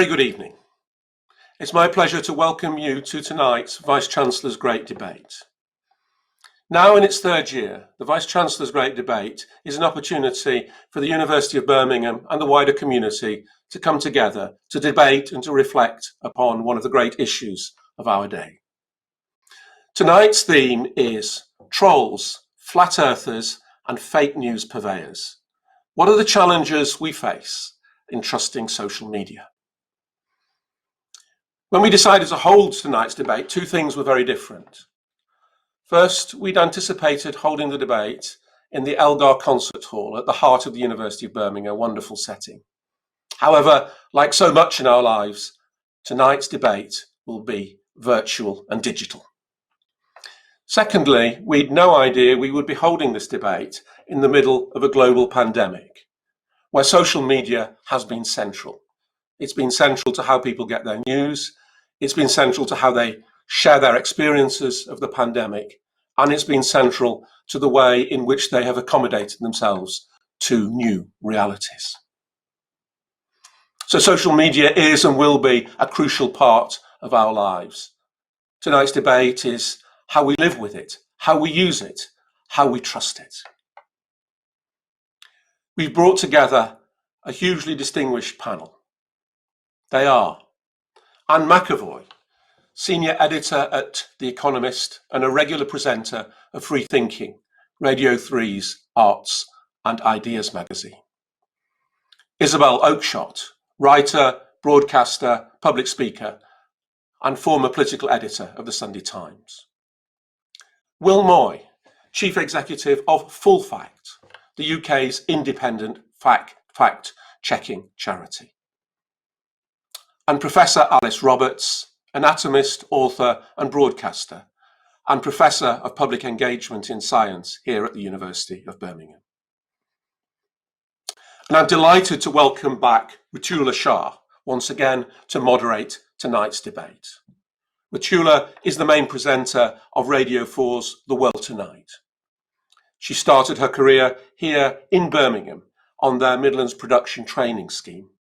very good evening. It's my pleasure to welcome you to tonight's Vice-Chancellor's Great Debate. Now in its third year, the Vice-Chancellor's Great Debate is an opportunity for the University of Birmingham and the wider community to come together to debate and to reflect upon one of the great issues of our day. Tonight's theme is trolls, flat earthers, and fake news purveyors. What are the challenges we face in trusting social media? When we decided to hold tonight's debate, two things were very different. First, we'd anticipated holding the debate in the Elgar Concert Hall at the heart of the University of Birmingham, a wonderful setting. However, like so much in our lives, tonight's debate will be virtual and digital. Secondly, we'd no idea we would be holding this debate in the middle of a global pandemic, where social media has been central. It's been central to how people get their news. It's been central to how they share their experiences of the pandemic. And it's been central to the way in which they have accommodated themselves to new realities. So social media is and will be a crucial part of our lives. Tonight's debate is how we live with it, how we use it, how we trust it. We've brought together a hugely distinguished panel. They are Anne McElvoy, Senior Editor at The Economist and a regular presenter of Free Thinking, Radio 3's Arts and Ideas magazine. Isabel Oakeshott, writer, broadcaster, public speaker, and former political editor of the Sunday Times. Will Moy, Chief Executive of Full Fact, the UK's independent fact-checking charity. And Professor Alice Roberts, anatomist, author and broadcaster, and Professor of Public Engagement in Science here at the University of Birmingham. And I'm delighted to welcome back Ritula Shah once again to moderate tonight's debate. Ritula is the main presenter of Radio 4's The World Tonight. She started her career here in Birmingham on their Midlands production training scheme.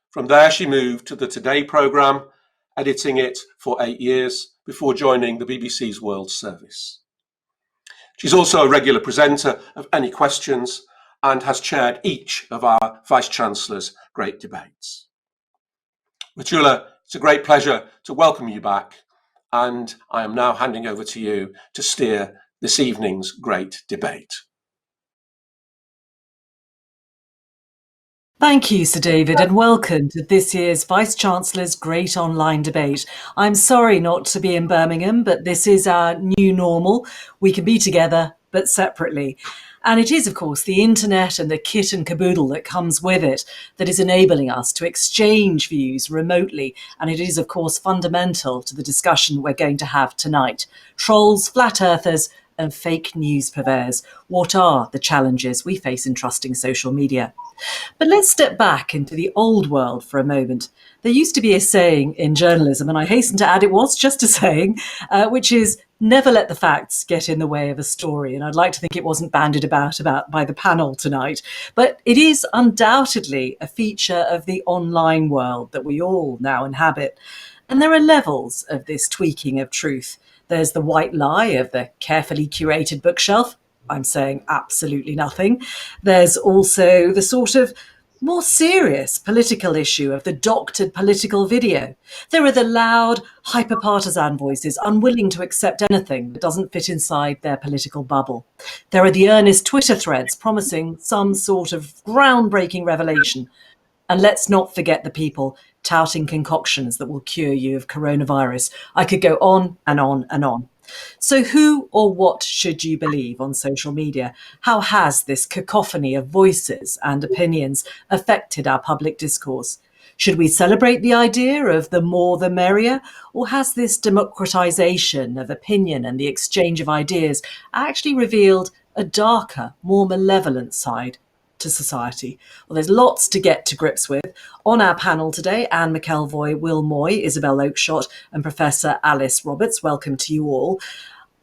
From there, she moved to the Today programme, editing it for 8 years before joining the BBC's World Service. She's also a regular presenter of Any Questions and has chaired each of our Vice-Chancellor's great debates. Ritula, it's a great pleasure to welcome you back, and I am now handing over to you to steer this evening's great debate. Thank you, Sir David, and welcome to this year's Vice-Chancellor's Great Online Debate. I'm sorry not to be in Birmingham, but this is our new normal. We can be together, but separately. And it is, of course, the internet and the kit and caboodle that comes with it that is enabling us to exchange views remotely. And it is, of course, fundamental to the discussion we're going to have tonight. Trolls, flat earthers, and fake news purveyors. What are the challenges we face in trusting social media? But let's step back into the old world for a moment. There used to be a saying in journalism, and I hasten to add it was just a saying, which is never let the facts get in the way of a story. And I'd like to think it wasn't bandied about by the panel tonight. But it is undoubtedly a feature of the online world that we all now inhabit. And there are levels of this tweaking of truth. There's the white lie of the carefully curated bookshelf. I'm saying absolutely nothing. There's also the sort of more serious political issue of the doctored political video. There are the loud, hyper-partisan voices unwilling to accept anything that doesn't fit inside their political bubble. There are the earnest Twitter threads promising some sort of groundbreaking revelation. And let's not forget the people touting concoctions that will cure you of coronavirus. I could go on and on and on. So who or what should you believe on social media? How has this cacophony of voices and opinions affected our public discourse? Should we celebrate the idea of the more the merrier? Or has this democratization of opinion and the exchange of ideas actually revealed a darker, more malevolent side to society? Well, there's lots to get to grips with. On our panel today, Anne McElvoy, Will Moy, Isabel Oakeshott and Professor Alice Roberts. Welcome to you all.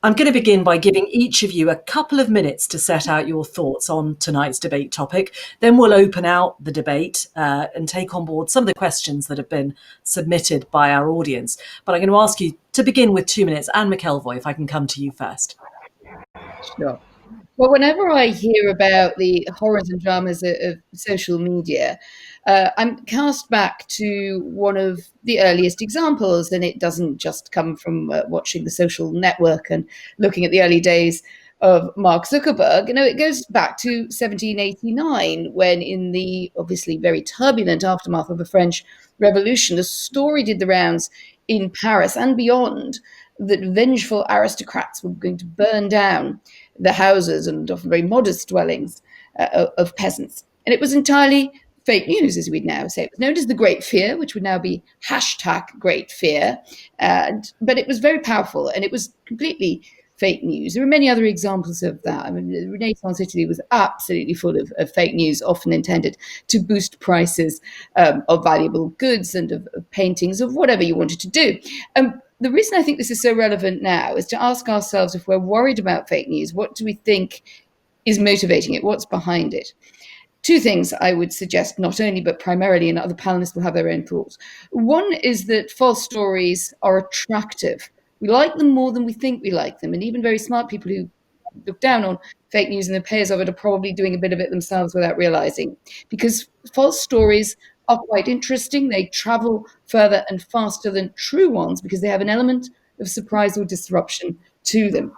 I'm going to begin by giving each of you a couple of minutes to set out your thoughts on tonight's debate topic. Then we'll open out the debate and take on board some of the questions that have been submitted by our audience. But I'm going to ask you to begin with 2 minutes. Anne McElvoy, if I can come to you first. Sure. Well, whenever I hear about the horrors and dramas of social media, I'm cast back to one of the earliest examples, and it doesn't just come from watching The Social Network and looking at the early days of Mark Zuckerberg. You know, it goes back to 1789, when in the obviously very turbulent aftermath of the French Revolution, the story did the rounds in Paris and beyond that vengeful aristocrats were going to burn down the houses and often very modest dwellings of peasants. And it was entirely fake news, as we'd now say. It was known as the Great Fear, which would now be hashtag Great Fear. But it was very powerful, and it was completely fake news. There are many other examples of that. I mean, Renaissance Italy was absolutely full of fake news, often intended to boost prices of valuable goods and of paintings, of whatever you wanted to do. The reason I think this is so relevant now is to ask ourselves, if we're worried about fake news, what do we think is motivating it? What's behind it? Two things I would suggest, not only, but primarily, and other panelists will have their own thoughts. One is that false stories are attractive. We like them more than we think we like them. And even very smart people who look down on fake news and the payers of it are probably doing a bit of it themselves without realizing. Because false stories are quite interesting. They travel further and faster than true ones because they have an element of surprise or disruption to them.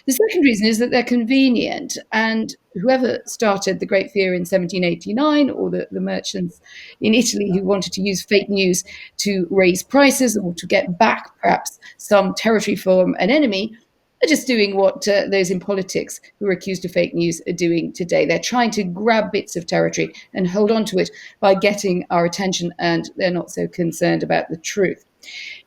The second reason is that they're convenient, and whoever started the Great Fear in 1789, or the merchants in Italy who wanted to use fake news to raise prices or to get back perhaps some territory from an enemy, are just doing what those in politics who are accused of fake news are doing today. They're trying to grab bits of territory and hold on to it by getting our attention, and they're not so concerned about the truth.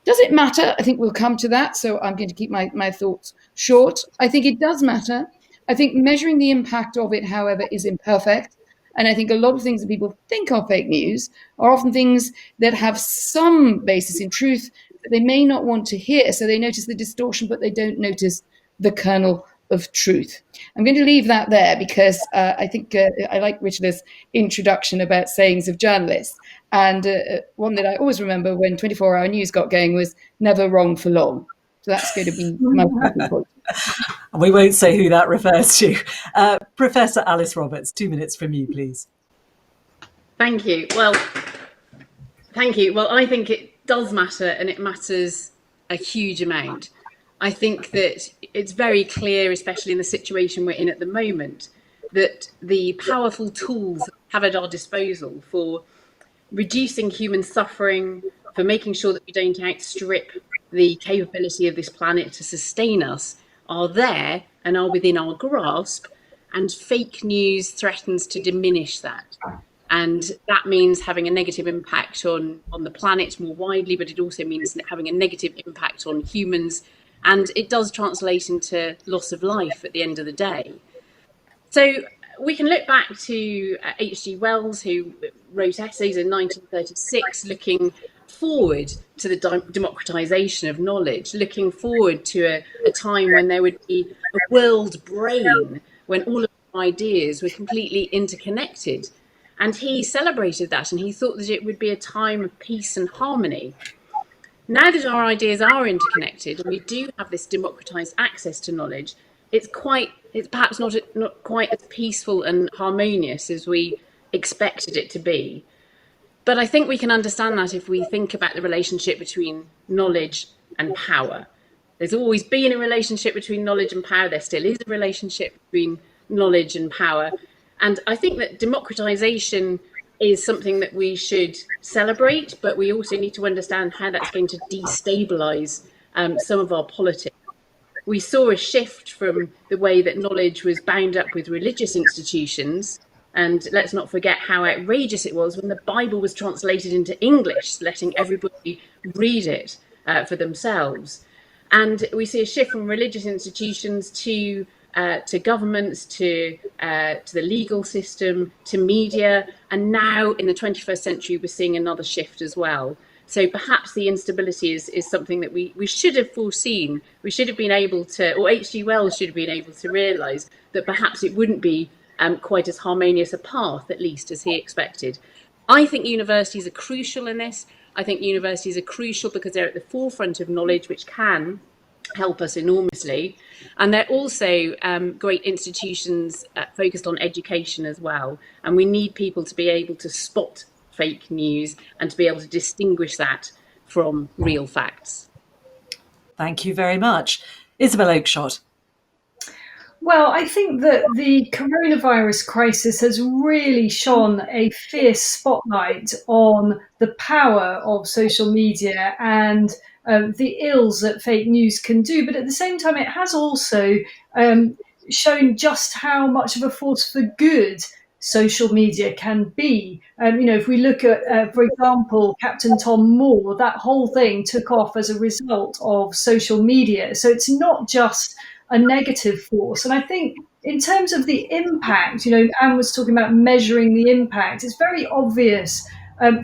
Does it matter? I think we'll come to that, so I'm going to keep my thoughts short. I think it does matter. I think measuring the impact of it, however, is imperfect. And I think a lot of things that people think are fake news are often things that have some basis in truth that they may not want to hear. So they notice the distortion, but they don't notice the kernel of truth. I'm going to leave that there because I think I like Ritula's introduction about sayings of journalists. And one that I always remember when 24-hour news got going was never wrong for long. So that's going to be my point. We won't say who that refers to. Professor Alice Roberts, 2 minutes from you, please. Thank you. Well, I think it does matter, and it matters a huge amount. I think that it's very clear, especially in the situation we're in at the moment, that the powerful tools we have at our disposal for reducing human suffering, for making sure that we don't outstrip the capability of this planet to sustain us, are there and are within our grasp, and fake news threatens to diminish that. And that means having a negative impact on the planet more widely, but it also means having a negative impact on humans, and it does translate into loss of life at the end of the day. So we can look back to H.G. Wells, who wrote essays in 1936 looking forward to the democratization of knowledge, looking forward to a time when there would be a world brain, when all of our ideas were completely interconnected. And he celebrated that, and he thought that it would be a time of peace and harmony. Now that our ideas are interconnected and we do have this democratized access to knowledge, it's perhaps not quite as peaceful and harmonious as we expected it to be. But I think we can understand that if we think about the relationship between knowledge and power. There's always been a relationship between knowledge and power. There still is a relationship between knowledge and power. And I think that democratization is something that we should celebrate, but we also need to understand how that's going to destabilize some of our politics. We saw a shift from the way that knowledge was bound up with religious institutions. And let's not forget how outrageous it was when the Bible was translated into English, letting everybody read it for themselves. And we see a shift from religious institutions to governments, to the legal system, to media. And now in the 21st century, we're seeing another shift as well, So perhaps the instability is something that we should have foreseen. We should have been able to, or H.G. Wells should have been able to realise that perhaps it wouldn't be quite as harmonious a path, at least, as he expected. I think universities are crucial in this. I think universities are crucial because they're at the forefront of knowledge, which can help us enormously. And they're also great institutions focused on education as well. And we need people to be able to spot fake news and to be able to distinguish that from real facts. Thank you very much. Isabel Oakeshott. Well, I think that the coronavirus crisis has really shone a fierce spotlight on the power of social media and the ills that fake news can do. But at the same time, it has also shown just how much of a force for good social media can be. If we look at, for example, Captain Tom Moore, that whole thing took off as a result of social media. So it's not just a negative force. And I think in terms of the impact, Anne was talking about measuring the impact. It's very obvious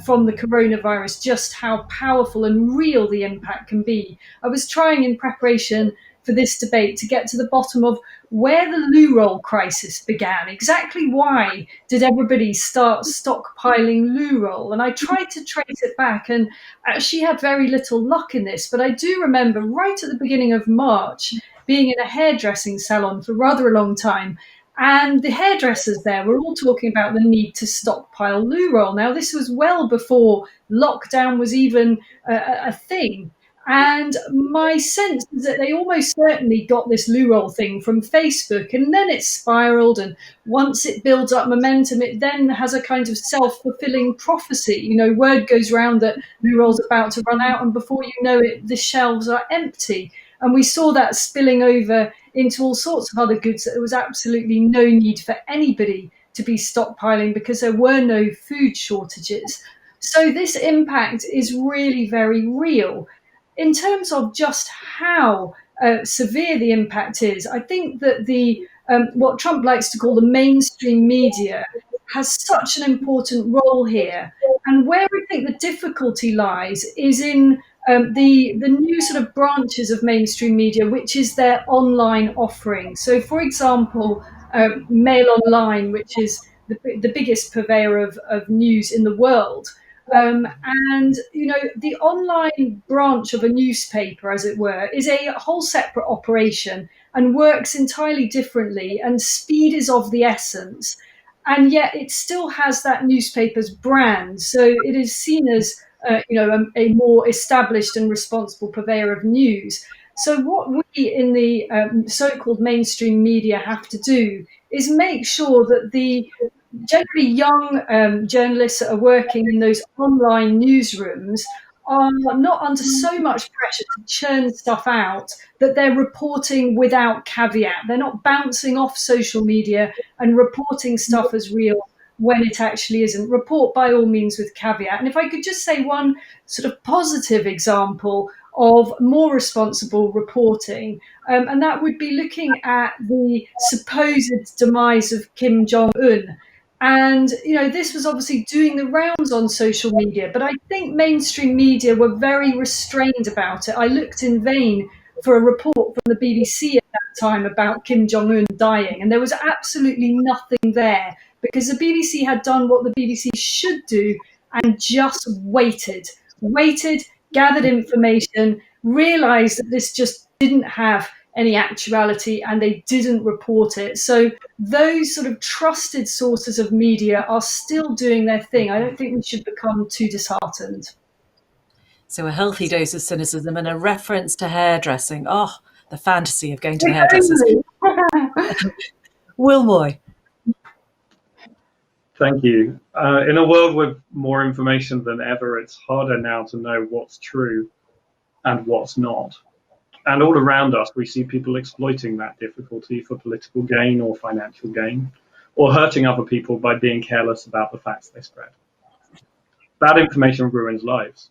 from the coronavirus just how powerful and real the impact can be. I was trying in preparation for this debate to get to the bottom of where the loo roll crisis began. Exactly why did everybody start stockpiling loo roll? And I tried to trace it back and actually had very little luck in this. But I do remember right at the beginning of March being in a hairdressing salon for rather a long time. And the hairdressers there were all talking about the need to stockpile loo roll. Now, this was well before lockdown was even a thing. And my sense is that they almost certainly got this loo roll thing from Facebook, and then it spiraled. And once it builds up momentum, it then has a kind of self-fulfilling prophecy. Word goes around that loo roll's about to run out, and before you know it, the shelves are empty. And we saw that spilling over into all sorts of other goods that there was absolutely no need for anybody to be stockpiling because there were no food shortages. So this impact is really very real. In terms of just how severe the impact is, I think that the what Trump likes to call the mainstream media has such an important role here. And where I think the difficulty lies is in the new sort of branches of mainstream media, which is their online offering. So, for example, Mail Online, which is the biggest purveyor of news in the world. And, the online branch of a newspaper, as it were, is a whole separate operation and works entirely differently, and speed is of the essence. And yet it still has that newspaper's brand. So it is seen as a more established and responsible purveyor of news. So what we in the so-called mainstream media have to do is make sure that the generally young journalists that are working in those online newsrooms are not under so much pressure to churn stuff out that they're reporting without caveat. They're not bouncing off social media and reporting stuff as real when it actually isn't. Report by all means with caveat. And if I could just say one sort of positive example of more responsible reporting, and that would be looking at the supposed demise of Kim Jong-un. And, this was obviously doing the rounds on social media, but I think mainstream media were very restrained about it. I looked in vain for a report from the BBC at that time about Kim Jong-un dying, and there was absolutely nothing there because the BBC had done what the BBC should do and just waited, gathered information, realised that this just didn't have any actuality, and they didn't report it. So those sort of trusted sources of media are still doing their thing. I don't think we should become too disheartened. So a healthy dose of cynicism and a reference to hairdressing. Oh, the fantasy of going to the hairdressers. Will Moy. Thank you. In a world with more information than ever, it's harder now to know what's true and what's not. And all around us, we see people exploiting that difficulty for political gain or financial gain, or hurting other people by being careless about the facts they spread. Bad information ruins lives.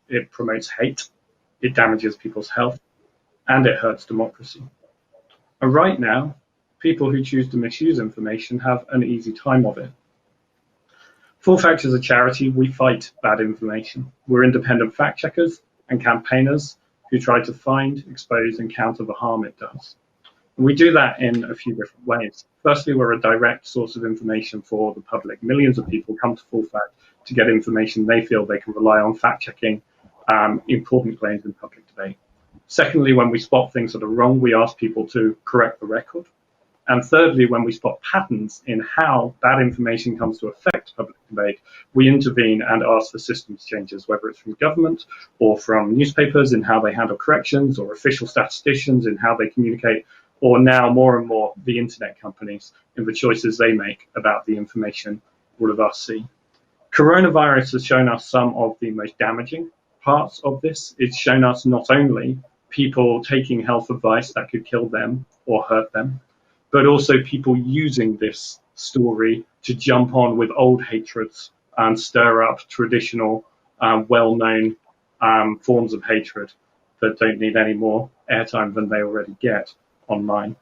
It promotes hate, it damages people's health, and it hurts democracy. And right now, people who choose to misuse information have an easy time of it. Full Fact is a charity. We fight bad information. We're independent fact checkers and campaigners who try to find, expose, and counter the harm it does. And we do that in a few different ways. Firstly, we're a direct source of information for the public. Millions of people come to Full Fact to get information they feel they can rely on, fact-checking important claims in public debate. Secondly, when we spot things that are wrong, we ask people to correct the record. And thirdly, when we spot patterns in how bad information comes to affect public debate, we intervene and ask for systems changes, whether it's from government or from newspapers in how they handle corrections, or official statisticians in how they communicate, or now more and more the internet companies in the choices they make about the information all of us see. Coronavirus has shown us some of the most damaging parts of this. It's shown us not only people taking health advice that could kill them or hurt them, but also people using this story to jump on with old hatreds and stir up traditional, well-known forms of hatred that don't need any more airtime than they already get online.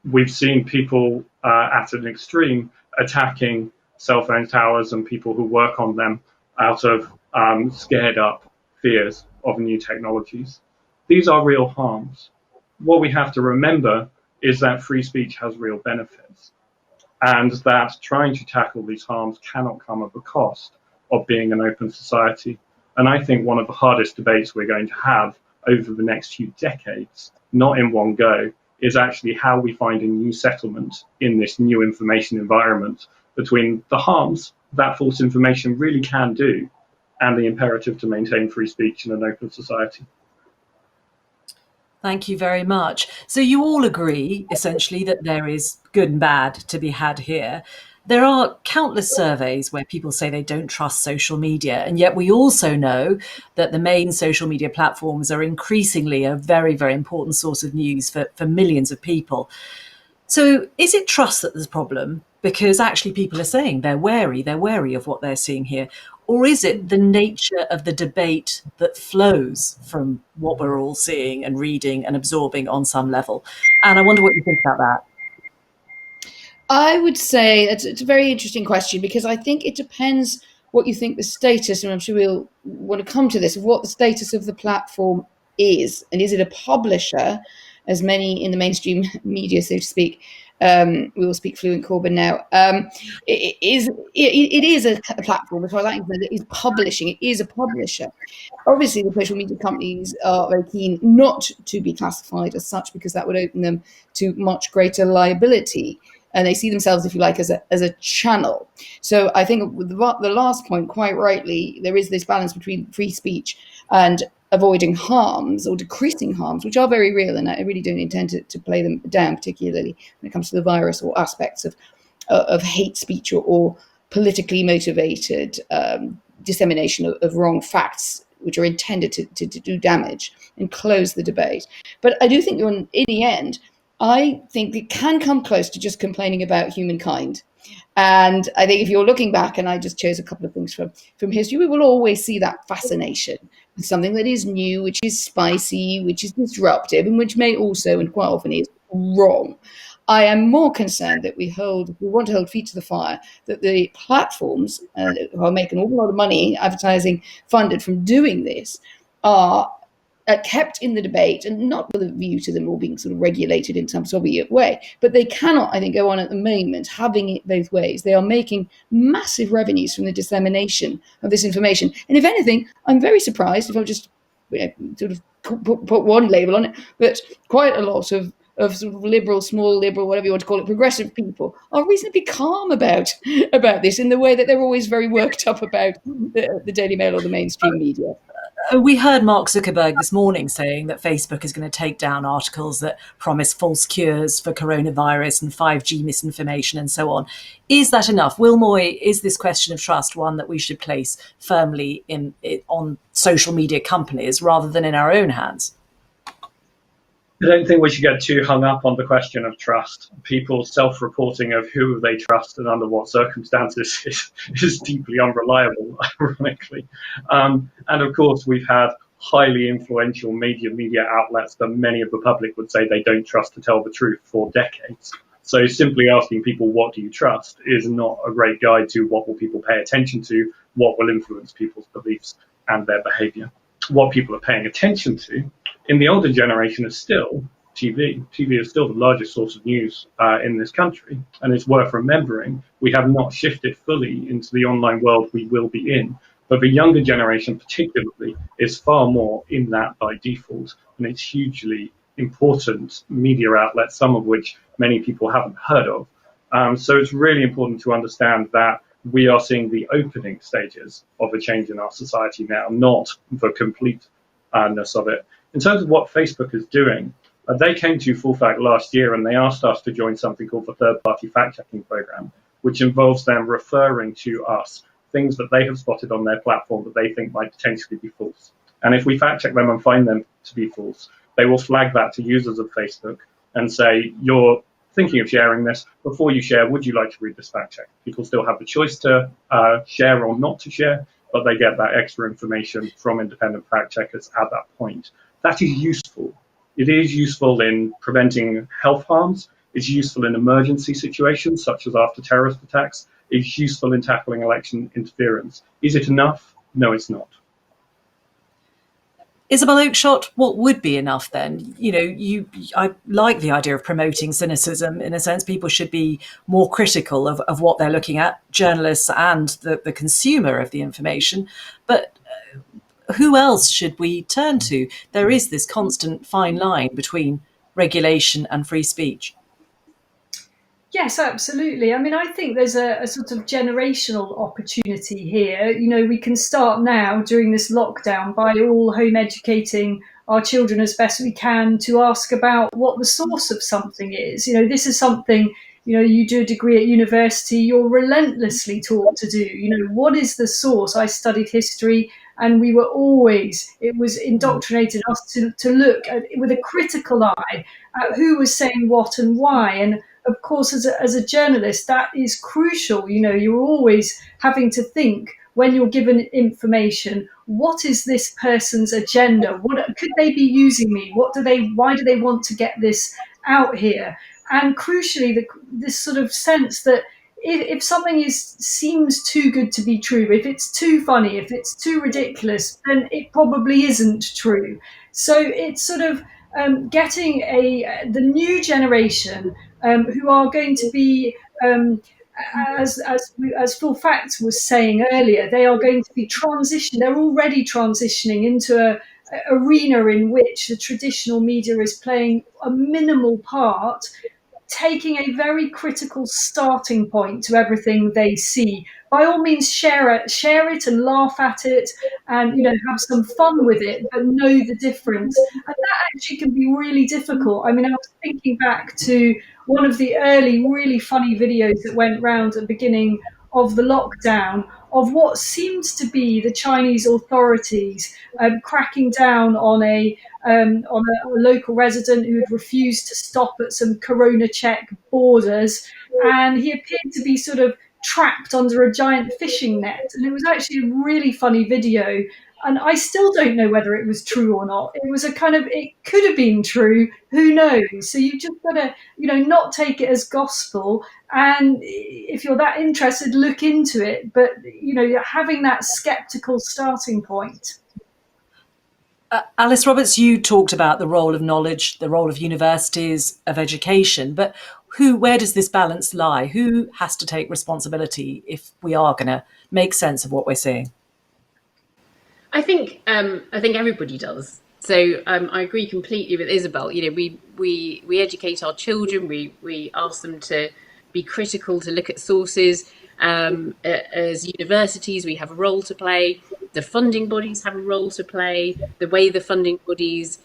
We've seen people at an extreme attacking cell phone towers and people who work on them out of scared up fears of new technologies. These are real harms. What we have to remember is that free speech has real benefits, and that trying to tackle these harms cannot come at the cost of being an open society. And I think one of the hardest debates we're going to have over the next few decades, not in one go, is actually how we find a new settlement in this new information environment between the harms that false information really can do and the imperative to maintain free speech in an open society. Thank you very much. So you all agree, essentially, that there is good and bad to be had here. There are countless surveys where people say they don't trust social media, and yet we also know that the main social media platforms are increasingly a very, very important source of news for millions of people. So is it trust that there's a problem? Because actually people are saying they're wary of what they're seeing here. Or is it the nature of the debate that flows from what we're all seeing and reading and absorbing on some level? And I wonder what you think about that. I would say it's a very interesting question, because I think it depends what you think the status, and I'm sure we'll want to come to this, of what the status of the platform is. And is it a publisher, as many in the mainstream media, so to speak, we will speak fluent Corbyn now, it is a platform, as far as I'm concerned, that is publishing. It is a publisher. Obviously, the social media companies are very keen not to be classified as such, because that would open them to much greater liability. And they see themselves, if you like, as a channel. So I think with the last point, quite rightly, there is this balance between free speech and avoiding harms or decreasing harms, which are very real, and I really don't intend to play them down, particularly when it comes to the virus or aspects of hate speech or politically motivated dissemination of wrong facts, which are intended to do damage and close the debate. But I do think in the end, I think it can come close to just complaining about humankind. And I think if you're looking back, and I just chose a couple of things from history, we will always see that fascination with something that is new, which is spicy, which is disruptive, and which may also, and quite often is, wrong. I am more concerned that we want to hold feet to the fire, that the platforms who are making an awful lot of money, advertising funded from doing this, are kept in the debate, and not with a view to them all being sort of regulated in some Soviet way, but they cannot, I think, go on at the moment having it both ways. They are making massive revenues from the dissemination of this information. And if anything, I'm very surprised, if I'll just sort of put one label on it, but quite a lot of sort of liberal, small liberal, whatever you want to call it, progressive people are reasonably calm about this, in the way that they're always very worked up about the Daily Mail or the mainstream media. We heard Mark Zuckerberg this morning saying that Facebook is going to take down articles that promise false cures for coronavirus and 5G misinformation and so on. Is that enough? Will Moy, is this question of trust one that we should place firmly on social media companies rather than in our own hands? I don't think we should get too hung up on the question of trust. People's self-reporting of who they trust and under what circumstances is deeply unreliable, ironically. And of course, we've had highly influential media outlets that many of the public would say they don't trust to tell the truth for decades. So simply asking people, what do you trust, is not a great guide to what will people pay attention to, what will influence people's beliefs and their behavior. What people are paying attention to in the older generation is still TV. TV is still the largest source of news in this country, and it's worth remembering we have not shifted fully into the online world we will be in. But the younger generation particularly is far more in that by default, and it's hugely important media outlets, some of which many people haven't heard of. So it's really important to understand that we are seeing the opening stages of a change in our society now, not the completeness of it. In terms of what Facebook is doing, they came to Full Fact last year and they asked us to join something called the third-party fact-checking program, which involves them referring to us things that they have spotted on their platform that they think might potentially be false. And if we fact-check them and find them to be false, they will flag that to users of Facebook and say, you're thinking of sharing this. Before you share, would you like to read this fact check? People still have the choice to share or not to share, but they get that extra information from independent fact checkers at that point. That is useful. It is useful in preventing health harms. It's useful in emergency situations, such as after terrorist attacks. It's useful in tackling election interference. Is it enough? No, it's not. Isabel Oakeshott, what would be enough then? I like the idea of promoting cynicism. In a sense, people should be more critical of what they're looking at, journalists and the consumer of the information. But who else should we turn to? There is this constant fine line between regulation and free speech. Yes, absolutely. I mean, I think there's a sort of generational opportunity here. We can start now during this lockdown by all home educating our children as best we can to ask about what the source of something is. This is something, you do a degree at university, you're relentlessly taught to do. What is the source? I studied history and it was indoctrinated us to look at, with a critical eye at who was saying what and why. And of course, as a journalist, that is crucial. You're always having to think when you're given information, what is this person's agenda? What could they be using me? Why do they want to get this out here? And crucially, this sort of sense that if something seems too good to be true, if it's too funny, if it's too ridiculous, then it probably isn't true. So it's sort of getting the new generation who are going to be, as Full Fact was saying earlier, they are going to be transitioned. They're already transitioning into a arena in which the traditional media is playing a minimal part, taking a very critical starting point to everything they see. By all means, share it and laugh at it and, have some fun with it, but know the difference. And that actually can be really difficult. I mean, I was thinking back to one of the early really funny videos that went round at the beginning of the lockdown of what seemed to be the Chinese authorities cracking down on a local resident who had refused to stop at some corona check borders, and he appeared to be sort of trapped under a giant fishing net. And it was actually a really funny video. And I still don't know whether it was true or not. It was it could have been true. Who knows? So you just got to, not take it as gospel. And if you're that interested, look into it. But, having that skeptical starting point. Alice Roberts, you talked about the role of knowledge, the role of universities, of education. But where does this balance lie? Who has to take responsibility if we are going to make sense of what we're seeing? I think everybody does. So I agree completely with Isabel. We educate our children. We ask them to be critical, to look at sources. As universities, we have a role to play. The funding bodies have a role to play. The way the funding bodies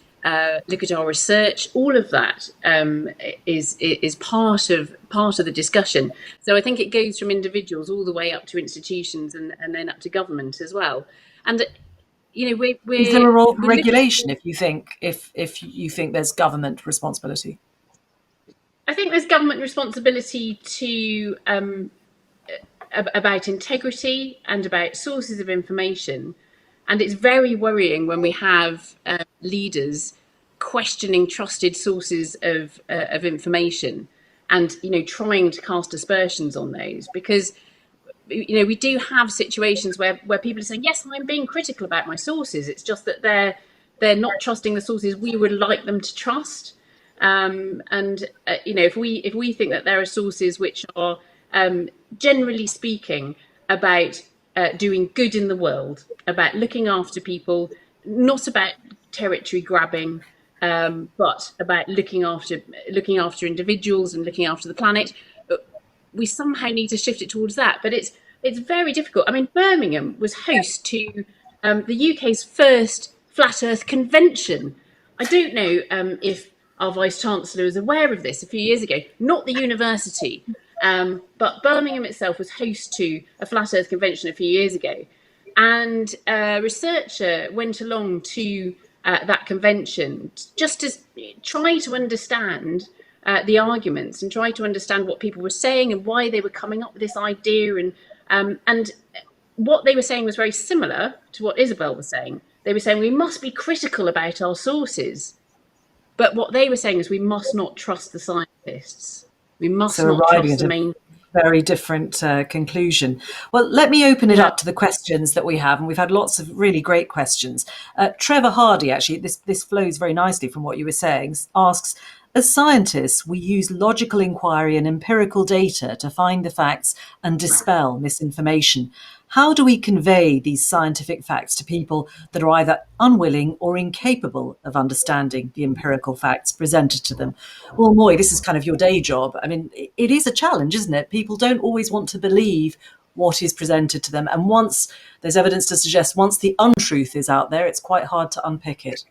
look at our research, all of that is part of the discussion. So I think it goes from individuals all the way up to institutions and then up to government as well. And is there a role for regulation if you think there's government responsibility? I think there's government responsibility to about integrity and about sources of information, and it's very worrying when we have leaders questioning trusted sources of information. and trying to cast aspersions on those, because we do have situations where people are saying, yes, I'm being critical about my sources. It's just that they're not trusting the sources we would like them to trust. If we think that there are sources which are generally speaking about doing good in the world, about looking after people, not about territory grabbing, but about looking after individuals and looking after the planet, we somehow need to shift it towards that. But it's very difficult. I mean, Birmingham was host to the UK's first Flat Earth Convention. I don't know if our Vice Chancellor was aware of this a few years ago. Not the university, but Birmingham itself was host to a Flat Earth Convention a few years ago. And a researcher went along to that convention just to try to understand the arguments and try to understand what people were saying and why they were coming up with this idea. And what they were saying was very similar to what Isabel was saying. They were saying we must be critical about our sources. But what they were saying is we must not trust the scientists. We must not trust the main... Very different conclusion. Well, let me open it up to the questions that we have, and we've had lots of really great questions. Trevor Hardy, actually, this flows very nicely from what you were saying, asks, as scientists, we use logical inquiry and empirical data to find the facts and dispel misinformation. How do we convey these scientific facts to people that are either unwilling or incapable of understanding the empirical facts presented to them? Well, Moy, this is kind of your day job. I mean, it is a challenge, isn't it? People don't always want to believe what is presented to them. And once there's evidence to suggest, once the untruth is out there, it's quite hard to unpick it.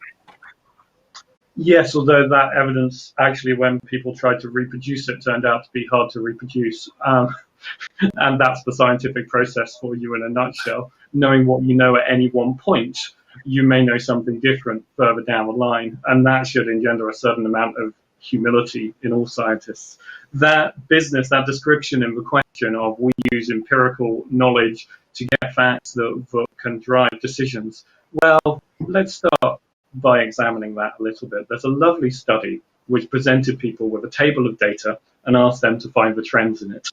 Yes, although that evidence actually, when people tried to reproduce it, turned out to be hard to reproduce. And that's the scientific process for you in a nutshell. Knowing what you know at any one point, you may know something different further down the line. And that should engender a certain amount of humility in all scientists. That business, that description in the question of we use empirical knowledge to get facts that can drive decisions. Well, let's start by examining that a little bit. There's a lovely study which presented people with a table of data and asked them to find the trends in it.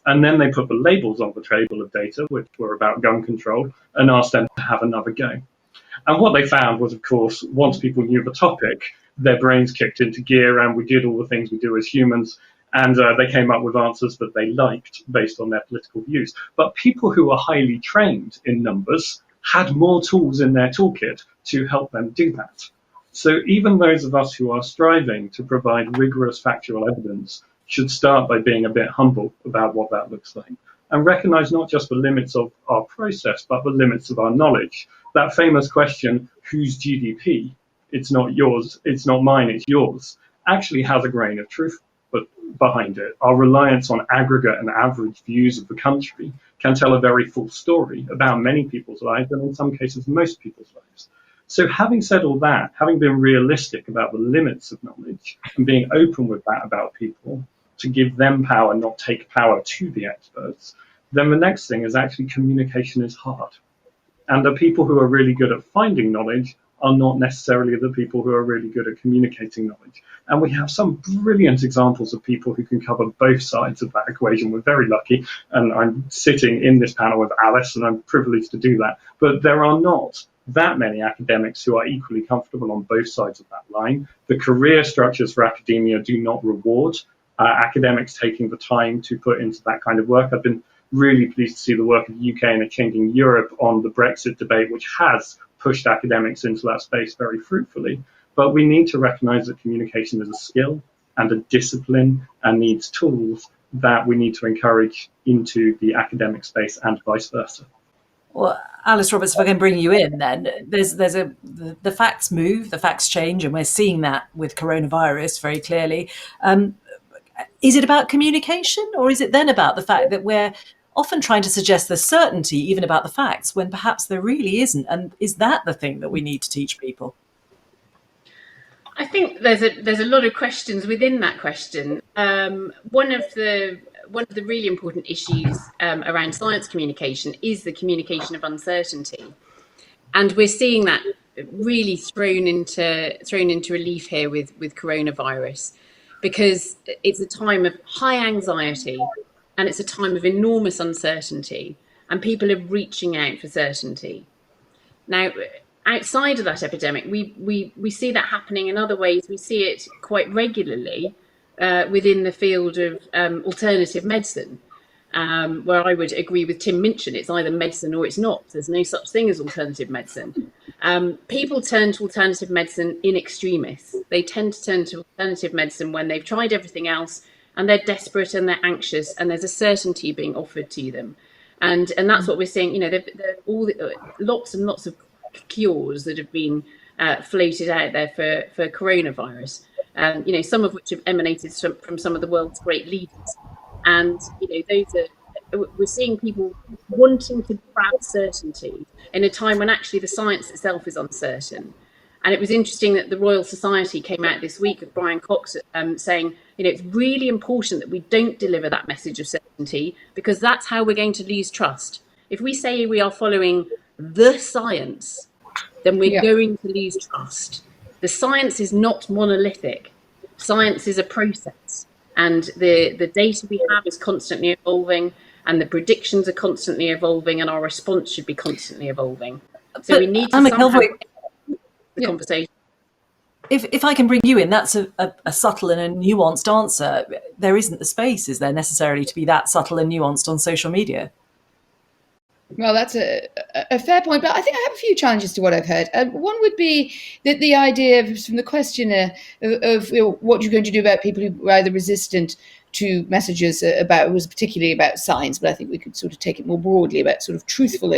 And then they put the labels on the table of data, which were about gun control, and asked them to have another go. And what they found was, of course, once people knew the topic, their brains kicked into gear and we did all the things we do as humans. And they came up with answers that they liked based on their political views. But people who are highly trained in numbers had more tools in their toolkit to help them do that. So even those of us who are striving to provide rigorous factual evidence should start by being a bit humble about what that looks like and recognize not just the limits of our process, but the limits of our knowledge. That famous question, whose GDP? It's not yours, it's not mine, it's yours, actually has a grain of truth behind it. Our reliance on aggregate and average views of the country can tell a very full story about many people's lives and in some cases most people's lives. So having said all that, having been realistic about the limits of knowledge and being open with that about people to give them power, not take power to the experts, then the next thing is actually communication is hard. And the people who are really good at finding knowledge are not necessarily the people who are really good at communicating knowledge. And we have some brilliant examples of people who can cover both sides of that equation. We're very lucky, and I'm sitting in this panel with Alice, and I'm privileged to do that. But there are not that many academics who are equally comfortable on both sides of that line. The career structures for academia do not reward academics taking the time to put into that kind of work. I've been really pleased to see the work of the UK and a changing Europe on the Brexit debate, which has pushed academics into that space very fruitfully. But we need to recognize that communication is a skill and a discipline and needs tools that we need to encourage into the academic space and vice versa. Well, Alice Roberts, if I can bring you in then, the facts move, the facts change, and we're seeing that with coronavirus very clearly. Is it about communication, or is it then about the fact that we're often trying to suggest there's certainty even about the facts when perhaps there really isn't? And is that the thing that we need to teach people? I think there's a lot of questions within that question. One of the really important issues around science communication is the communication of uncertainty, and we're seeing that really thrown into relief here with coronavirus. because it's a time of high anxiety and it's a time of enormous uncertainty, and people are reaching out for certainty. Now, outside of that epidemic, we see that happening in other ways. We see it quite regularly within the field of alternative medicine, where I would agree with Tim Minchin. It's either medicine or it's not. There's no such thing as alternative medicine. People turn to alternative medicine in extremis. They tend to turn to alternative medicine when they've tried everything else and they're desperate and they're anxious and there's a certainty being offered to them. And that's what we're seeing. You know, there lots and lots of cures that have been floated out there for coronavirus. You know, some of which have emanated from some of the world's great leaders. And you know, we're seeing people wanting to grab certainty in a time when actually the science itself is uncertain. And it was interesting that the Royal Society came out this week with Brian Cox saying, you know, it's really important that we don't deliver that message of certainty, because that's how we're going to lose trust. If we say we are following the science, then we're going to lose trust. The science is not monolithic. Science is a process. And the data we have is constantly evolving, and the predictions are constantly evolving, and our response should be constantly evolving. So we need to McElvoy, the conversation. If I can bring you in, that's a subtle and a nuanced answer. There isn't the space, is there, necessarily to be that subtle and nuanced on social media? Well, that's a fair point, but I think I have a few challenges to what I've heard. One would be that the idea from the questioner of you know, what you're going to do about people who are either resistant to messages about, was particularly about science, but I think we could sort of take it more broadly about sort of truthful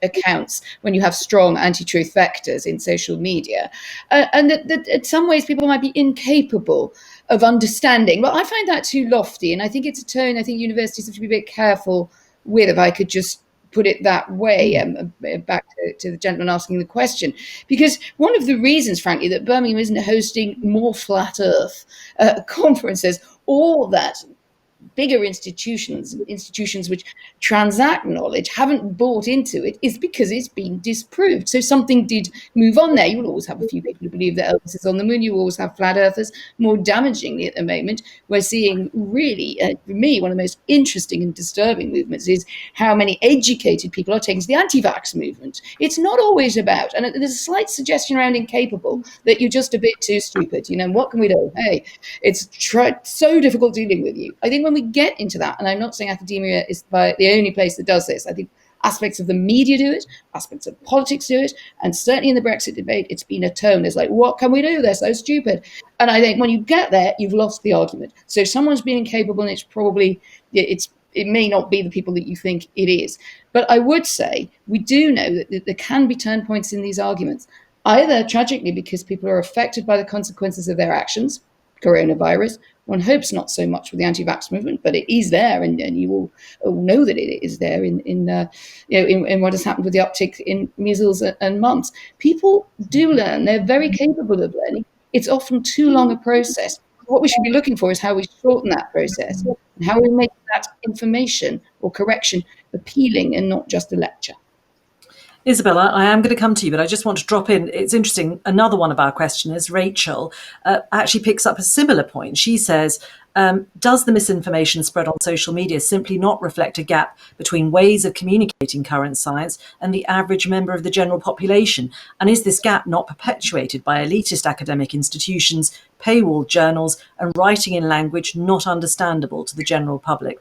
accounts when you have strong anti-truth vectors in social media. And that in some ways people might be incapable of understanding. Well, I find that too lofty, and I think it's a tone I think universities have to be a bit careful with, if I could just put it that way, back to the gentleman asking the question. Because one of the reasons, frankly, that Birmingham isn't hosting more flat earth conferences, or that bigger institutions which transact knowledge haven't bought into it, is because it's been disproved. So something did move on there. You will always have a few people who believe that Elvis is on the moon. You always have flat earthers. More damagingly at the moment, we're seeing really, for me, one of the most interesting and disturbing movements is how many educated people are taking to the anti-vax movement. It's not always about, and there's a slight suggestion around incapable, that you're just a bit too stupid. You know, what can we do? Hey, it's so difficult dealing with you. I think when we get into that, and I'm not saying academia is the only place that does this, I think aspects of the media do it, aspects of politics do it, and certainly in the Brexit debate, it's been a tone. It's like, what can we do? They're so stupid. And I think when you get there, you've lost the argument. So someone's being incapable, and it's probably, it may not be the people that you think it is. But I would say we do know that there can be turn points in these arguments, either tragically because people are affected by the consequences of their actions, coronavirus. One hopes not so much with the anti-vax movement, but it is there, and you all know that it is there in what has happened with the uptick in measles and mumps. People do learn; they're very capable of learning. It's often too long a process. What we should be looking for is how we shorten that process and how we make that information or correction appealing and not just a lecture. Isabel, I am going to come to you, but I just want to drop in. It's interesting. Another one of our questioners, Rachel, actually picks up a similar point. She says, does the misinformation spread on social media simply not reflect a gap between ways of communicating current science and the average member of the general population? And is this gap not perpetuated by elitist academic institutions, paywalled journals, and writing in language not understandable to the general public?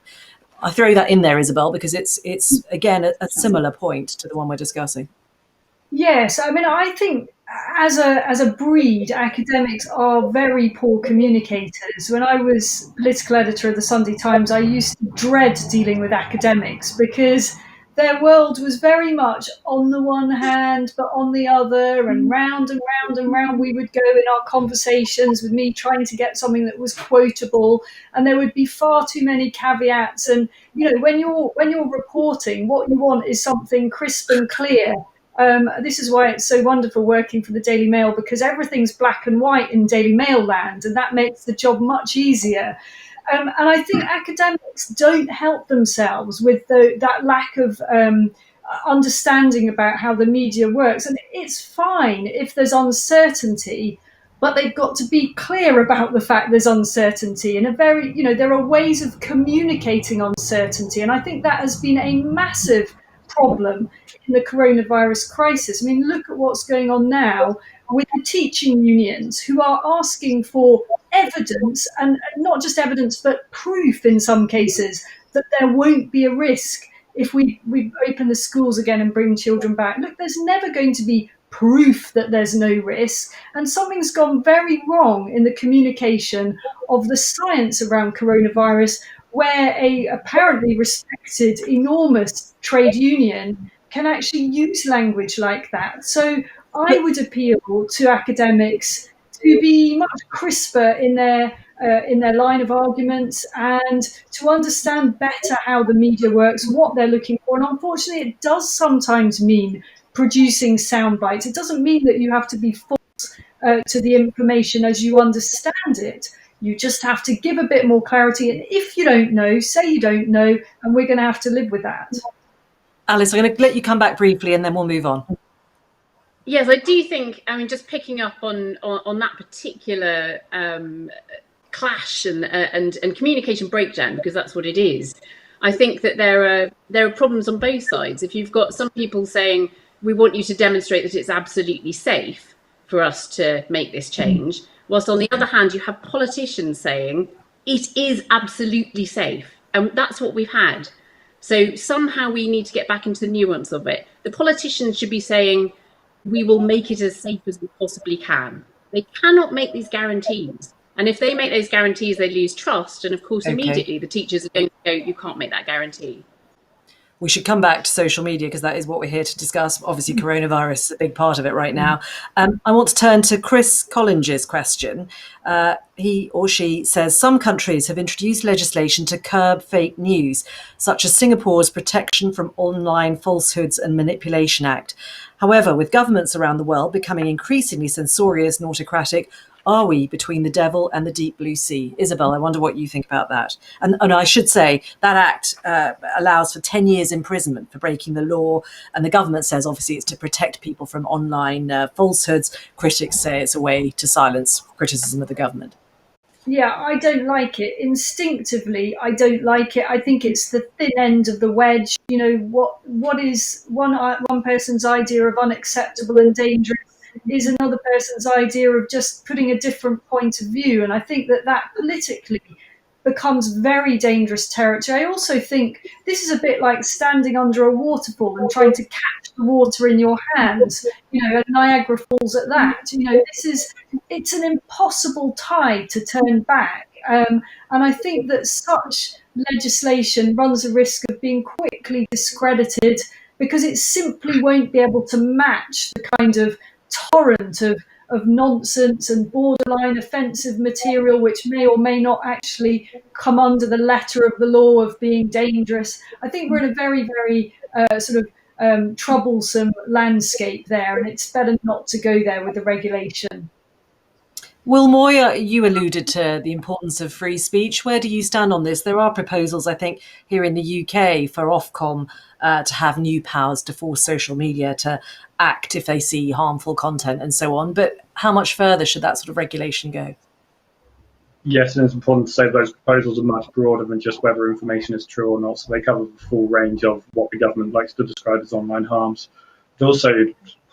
I throw that in there, Isabel, because it's again a similar point to the one we're discussing. Yes, I mean, I think as a breed, academics are very poor communicators. When I was political editor of the Sunday Times, I used to dread dealing with academics because their world was very much on the one hand, but on the other, and round and round and round we would go in our conversations with me trying to get something that was quotable, and there would be far too many caveats. And you know, when you're reporting, what you want is something crisp and clear. This is why it's so wonderful working for the Daily Mail, because everything's black and white in Daily Mail land, and that makes the job much easier. And I think academics don't help themselves with that lack of understanding about how the media works. And it's fine if there's uncertainty, but they've got to be clear about the fact there's uncertainty, and there are ways of communicating uncertainty. And I think that has been a massive problem in the coronavirus crisis. I mean, look at what's going on now with the teaching unions, who are asking for evidence, and not just evidence, but proof in some cases, that there won't be a risk if we open the schools again and bring children back. Look, there's never going to be proof that there's no risk, and something's gone very wrong in the communication of the science around coronavirus, where a apparently respected enormous trade union can actually use language like that. So I would appeal to academics to be much crisper in their line of arguments, and to understand better how the media works, what they're looking for. And unfortunately, it does sometimes mean producing sound bites. It doesn't mean that you have to be false to the information as you understand it. You just have to give a bit more clarity. And if you don't know, say you don't know, and we're going to have to live with that. Alice, I'm going to let you come back briefly and then we'll move on. Yes, I do think, I mean, just picking up on that particular clash and communication breakdown, because that's what it is. I think that there are problems on both sides. If you've got some people saying, we want you to demonstrate that it's absolutely safe for us to make this change, whilst on the other hand, you have politicians saying, it is absolutely safe. And that's what we've had. So somehow we need to get back into the nuance of it. The politicians should be saying, we will make it as safe as we possibly can. They cannot make these guarantees. And if they make those guarantees, they lose trust. And of course, immediately the teachers are going to go, you can't make that guarantee. We should come back to social media because that is what we're here to discuss. Obviously, coronavirus is a big part of it right now. I want to turn to Chris Collinge's question. He or she says some countries have introduced legislation to curb fake news, such as Singapore's Protection from Online Falsehoods and Manipulation Act. However, with governments around the world becoming increasingly censorious and autocratic, are we between the devil and the deep blue sea? Isabel, I wonder what you think about that. And I should say that act allows for 10 years imprisonment for breaking the law. And the government says, obviously, it's to protect people from online falsehoods. Critics say it's a way to silence criticism of the government. Yeah, I don't like it. Instinctively, I don't like it. I think it's the thin end of the wedge. You know, what is one person's idea of unacceptable and dangerous is another person's idea of just putting a different point of view. And I think that politically becomes very dangerous territory. I also think this is a bit like standing under a waterfall and trying to catch the water in your hands, and Niagara Falls at that. It's an impossible tide to turn back. And I think that such legislation runs a risk of being quickly discredited because it simply won't be able to match the kind of torrent of nonsense and borderline offensive material, which may or may not actually come under the letter of the law of being dangerous. I think we're in a very, very troublesome landscape there, and it's better not to go there with the regulation. Will Moy, you alluded to the importance of free speech. Where do you stand on this? There are proposals, I think, here in the UK for Ofcom to have new powers to force social media to act if they see harmful content and so on. But how much further should that sort of regulation go? Yes, and it's important to say those proposals are much broader than just whether information is true or not. So they cover the full range of what the government likes to describe as online harms. They also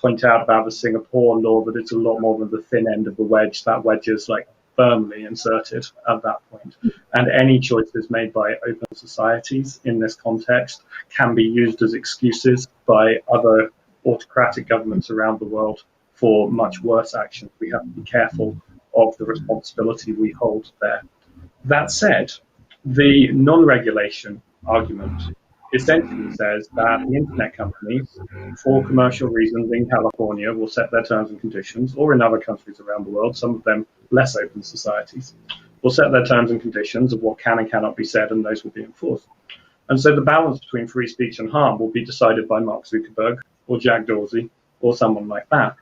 point out about the Singapore law that it's a lot more than the thin end of the wedge. That wedge is firmly inserted at that point. And any choices made by open societies in this context can be used as excuses by other autocratic governments around the world for much worse actions. We have to be careful of the responsibility we hold there. That said, the non-regulation argument essentially says that the internet companies, for commercial reasons in California, will set their terms and conditions, or in other countries around the world, some of them less open societies, will set their terms and conditions of what can and cannot be said, and those will be enforced. And so the balance between free speech and harm will be decided by Mark Zuckerberg or Jack Dorsey or someone like that.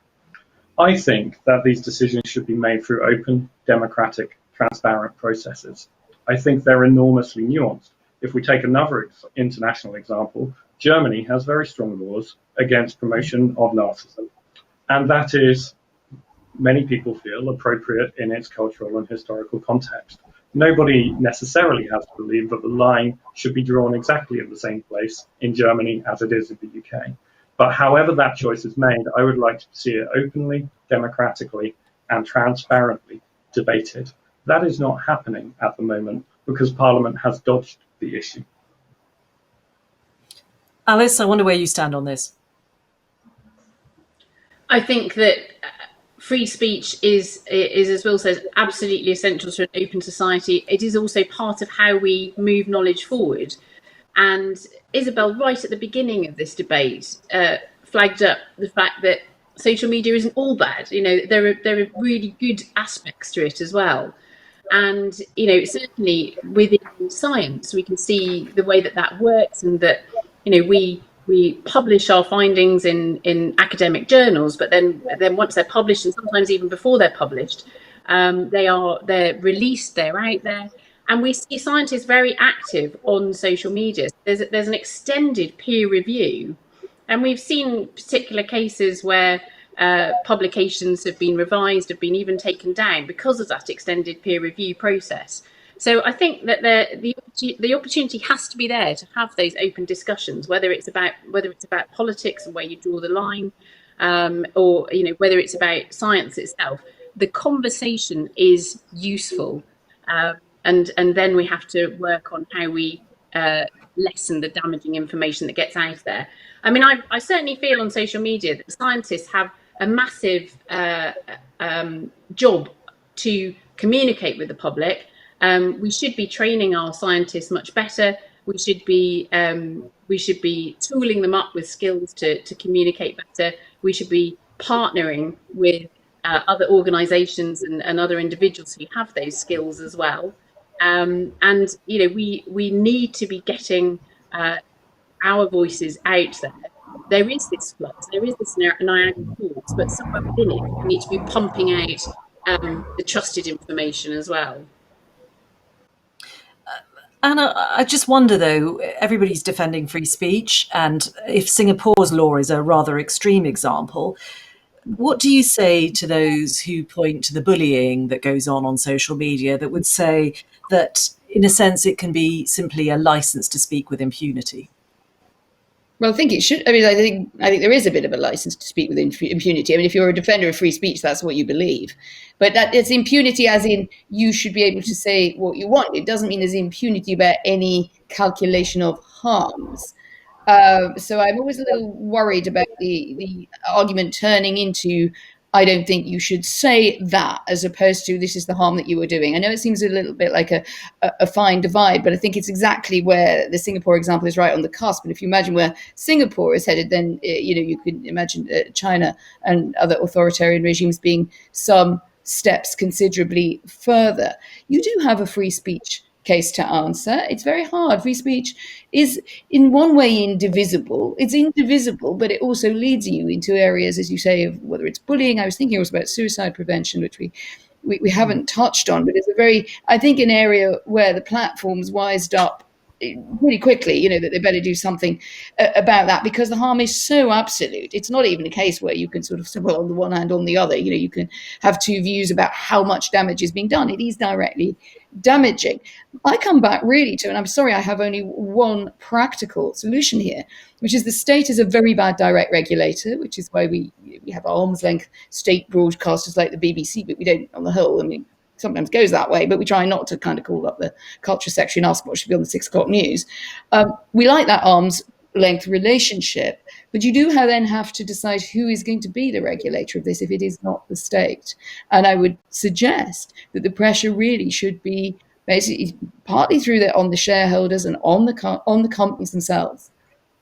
I think that these decisions should be made through open, democratic, transparent processes. I think they're enormously nuanced. If we take another international example, Germany has very strong laws against promotion of narcissism. And that is many people feel appropriate in its cultural and historical context. Nobody necessarily has to believe that the line should be drawn exactly in the same place in Germany as it is in the UK. But however that choice is made, I would like to see it openly, democratically, and transparently debated. That is not happening at the moment because Parliament has dodged the issue. Alice, I wonder where you stand on this. I think that free speech is, as Will says, absolutely essential to an open society. It is also part of how we move knowledge forward. And Isabel, right at the beginning of this debate, flagged up the fact that social media isn't all bad. You know, there are really good aspects to it as well. And, you know, certainly within science, we can see the way that works, and that, you know, we publish our findings in academic journals, but then once they're published, and sometimes even before they're published, they're released, they're out there, and we see scientists very active on social media. There's an extended peer review, and we've seen particular cases where publications have been revised, have been even taken down because of that extended peer review process. So I think that the opportunity has to be there to have those open discussions, whether it's about politics and where you draw the line, or, you know, whether it's about science itself. The conversation is useful, and then we have to work on how we lessen the damaging information that gets out there. I mean, I certainly feel on social media that scientists have a massive job to communicate with the public. We should be training our scientists much better. We should be tooling them up with skills to communicate better. We should be partnering with other organisations and other individuals who have those skills as well. And, you know, we need to be getting our voices out there. There is this flux, there is this Niagara Falls, but somewhere within it, we need to be pumping out the trusted information as well. Anna, I just wonder, though, everybody's defending free speech, and if Singapore's law is a rather extreme example, what do you say to those who point to the bullying that goes on social media, that would say that, in a sense, it can be simply a license to speak with impunity? Well, I think it should. I mean, I think there is a bit of a license to speak with impunity. I mean, if you're a defender of free speech, that's what you believe. But that it's impunity as in you should be able to say what you want. It doesn't mean there's impunity about any calculation of harms. So I'm always a little worried about the argument turning into, I don't think you should say that, as opposed to this is the harm that you were doing. I know it seems a little bit like a fine divide, but I think it's exactly where the Singapore example is right on the cusp. And if you imagine where Singapore is headed, then you know, you can imagine China and other authoritarian regimes being some steps considerably further. You do have a free speech case to answer. It's very hard. Free speech is in one way indivisible. It's indivisible, but it also leads you into areas, as you say, of whether it's bullying. I was thinking also about suicide prevention, which we haven't touched on, but it's I think an area where the platforms wised up really quickly, you know, that they better do something about that, because the harm is so absolute. It's not even a case where you can sort of say, well, on the one hand, on the other, you know, you can have two views about how much damage is being done. It is directly damaging. I come back really to, and I'm sorry, I have only one practical solution here, which is the state is a very bad direct regulator, which is why we have arm's length state broadcasters like the BBC, but we don't, on the whole, I mean, sometimes goes that way, but we try not to kind of call up the culture secretary and ask what should be on the 6 o'clock news. We like that arm's length relationship, but you do then have to decide who is going to be the regulator of this if it is not the state. And I would suggest that the pressure really should be basically partly on the shareholders and on the companies themselves.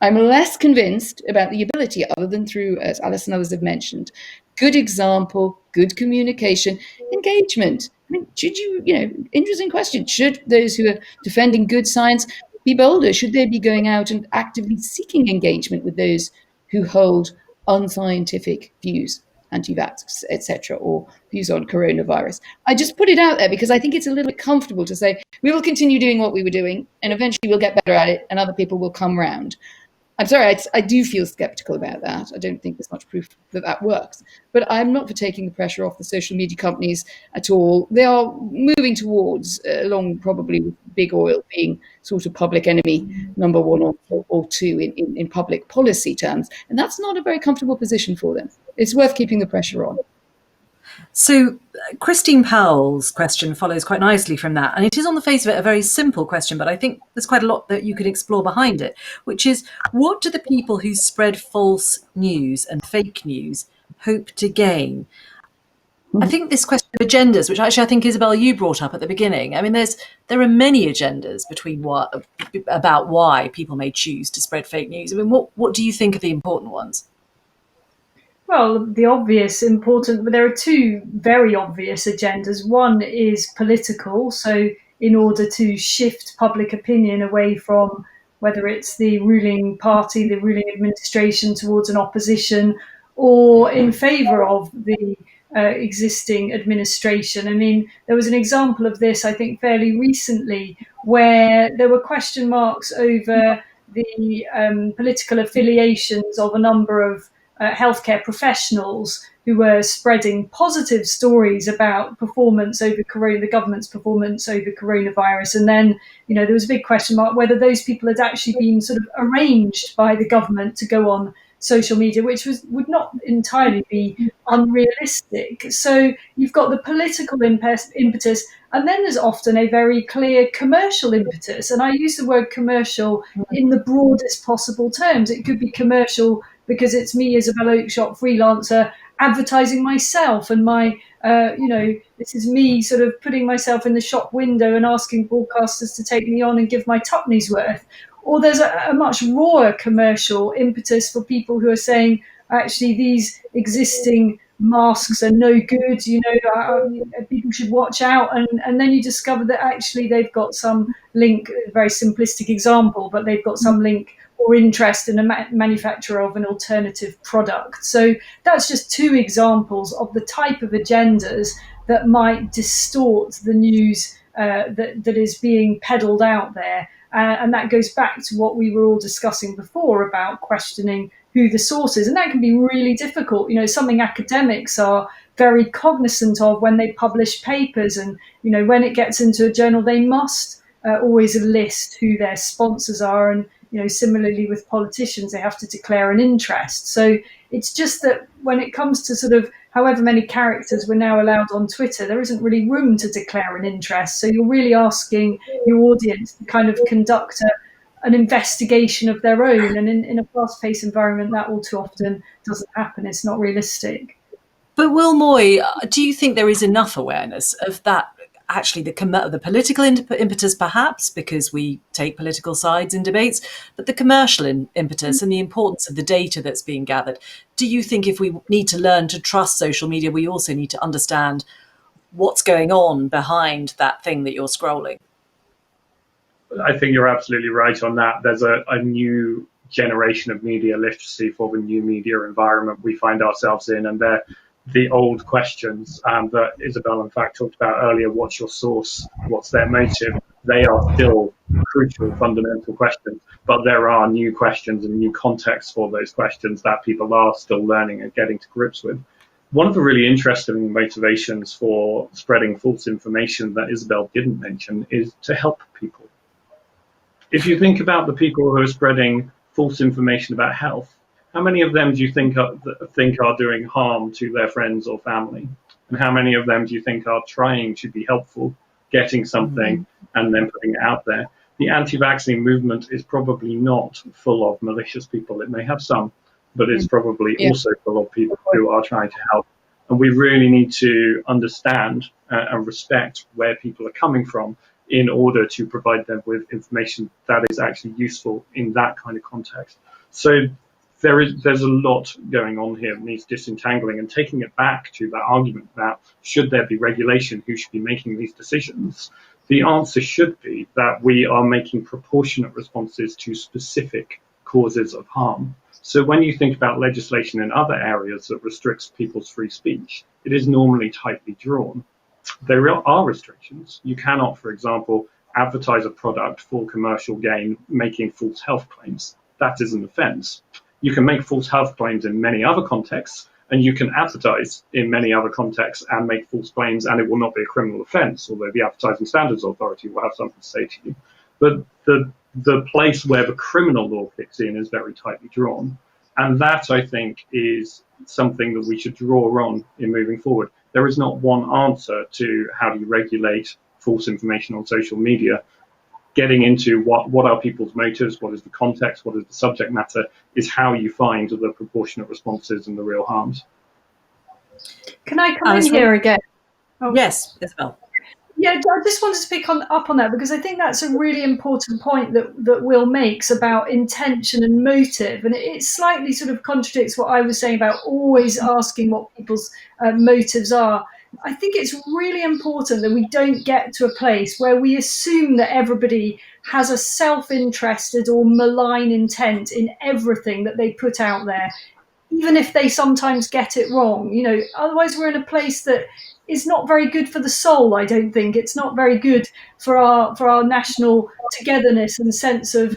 I'm less convinced about the ability, other than through, as Alice and others have mentioned, good example, good communication, engagement. I mean, should interesting question. Should those who are defending good science be bolder? Should they be going out and actively seeking engagement with those who hold unscientific views, anti-vax, etc., or views on coronavirus? I just put it out there because I think it's a little bit comfortable to say we will continue doing what we were doing and eventually we'll get better at it and other people will come round. I'm sorry, I do feel skeptical about that. I don't think there's much proof that that works. But I'm not for taking the pressure off the social media companies at all. They are moving towards, along probably with big oil being sort of public enemy number one or two in public policy terms. And that's not a very comfortable position for them. It's worth keeping the pressure on. So, Christine Powell's question follows quite nicely from that. And it is on the face of it a very simple question, but I think there's quite a lot that you could explore behind it, which is, what do the people who spread false news and fake news hope to gain? I think this question of agendas, which actually I think, Isabel, you brought up at the beginning. I mean, there are many agendas about why people may choose to spread fake news. I mean, what do you think are the important ones? Well, the obvious important, but there are two very obvious agendas. One is political, so in order to shift public opinion away from whether it's the ruling party, the ruling administration towards an opposition, or in favour of the existing administration. I mean, there was an example of this, I think, fairly recently, where there were question marks over the political affiliations of a number of healthcare professionals who were spreading positive stories about performance over the government's performance over coronavirus. And then, there was a big question mark whether those people had actually been sort of arranged by the government to go on social media, which would not entirely be unrealistic. So you've got the political impetus, and then there's often a very clear commercial impetus. And I use the word commercial in the broadest possible terms. It could be commercial because it's me, Isabel Oakeshott, freelancer, advertising myself and my, this is me sort of putting myself in the shop window and asking broadcasters to take me on and give my tuppence worth. Or there's a much rawer commercial impetus for people who are saying, actually, these existing masks are no good, people should watch out. And then you discover that actually they've got some link, a very simplistic example, but they've got some link or interest in a manufacturer of an alternative product. So that's just two examples of the type of agendas that might distort the news that is being peddled out there. And that goes back to what we were all discussing before about questioning who the source is. And that can be really difficult. Something academics are very cognizant of when they publish papers. And, when it gets into a journal, they must always list who their sponsors are. And, similarly with politicians, they have to declare an interest. So it's just that when it comes to sort of however many characters we're now allowed on Twitter, there isn't really room to declare an interest. So you're really asking your audience to kind of conduct an investigation of their own. And in a fast-paced environment, that all too often doesn't happen. It's not realistic. But Will Moy, do you think there is enough awareness of that? Actually, the political impetus, perhaps, because we take political sides in debates, but the commercial impetus and the importance of the data that's being gathered. Do you think if we need to learn to trust social media, we also need to understand what's going on behind that thing that you're scrolling? I think you're absolutely right on that. There's a new generation of media literacy for the new media environment we find ourselves in, and they're the old questions that Isabel, in fact, talked about earlier. What's your source? What's their motive? They are still crucial, fundamental questions, but there are new questions and new contexts for those questions that people are still learning and getting to grips with. One of the really interesting motivations for spreading false information that Isabel didn't mention is to help people. If you think about the people who are spreading false information about health, how many of them do you think are doing harm to their friends or family? And how many of them do you think are trying to be helpful, getting something and then putting it out there? The anti-vaccine movement is probably not full of malicious people. It may have some, but it's probably also full of people who are trying to help. And we really need to understand and respect where people are coming from in order to provide them with information that is actually useful in that kind of context. So there's a lot going on here that needs disentangling, and taking it back to that argument about should there be regulation, who should be making these decisions? The answer should be that we are making proportionate responses to specific causes of harm. So when you think about legislation in other areas that restricts people's free speech, it is normally tightly drawn. There are restrictions. You cannot, for example, advertise a product for commercial gain, making false health claims. that is an offence. You can make false health claims in many other contexts, and you can advertise in many other contexts and make false claims, and it will not be a criminal offence, although the Advertising Standards Authority will have something to say to you. But the place where the criminal law kicks in is very tightly drawn. And that, I think, is something that we should draw on in moving forward. There is not one answer to how do you regulate false information on social media. Getting into what are people's motives, what is the context, what is the subject matter, is how you find the proportionate responses and the real harms. Can I come in here again? Oh. Yes, Isabel. Yeah, I just wanted to pick up on that, because I think that's a really important point that Will makes about intention and motive. And it slightly sort of contradicts what I was saying about always asking what people's motives are. I think it's really important that we don't get to a place where we assume that everybody has a self-interested or malign intent in everything that they put out there, even if they sometimes get it wrong. Otherwise we're in a place that is not very good for the soul. I don't think it's not very good for our national togetherness and sense of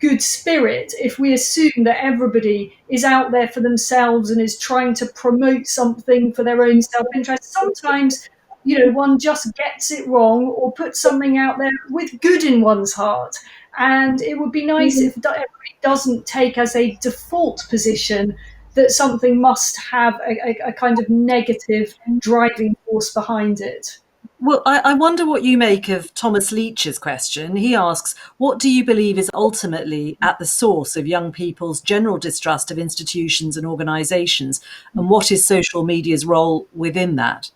good spirit if we assume that everybody is out there for themselves and is trying to promote something for their own self-interest. Sometimes, one just gets it wrong or puts something out there with good in one's heart. And it would be nice if everybody doesn't take as a default position that something must have a kind of negative driving force behind it. Well, I wonder what you make of Thomas Leach's question. He asks, what do you believe is ultimately at the source of young people's general distrust of institutions and organisations, and what is social media's role within that?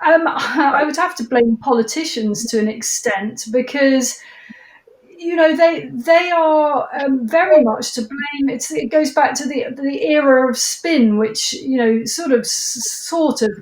I would have to blame politicians to an extent, because they are very much to blame. It goes back to the era of spin, which sort of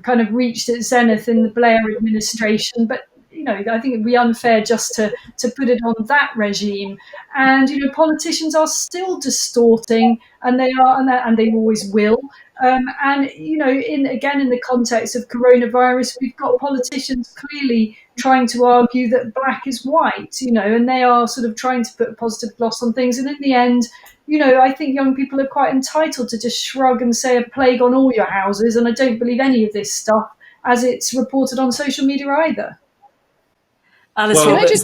kind of reached its zenith in the Blair administration. But I think it'd be unfair just to put it on that regime. And politicians are still distorting, and they always will. In the context of coronavirus, we've got politicians clearly trying to argue that black is white, and they are sort of trying to put a positive gloss on things. And in the end, I think young people are quite entitled to just shrug and say a plague on all your houses. And I don't believe any of this stuff as it's reported on social media either. Alice, can I just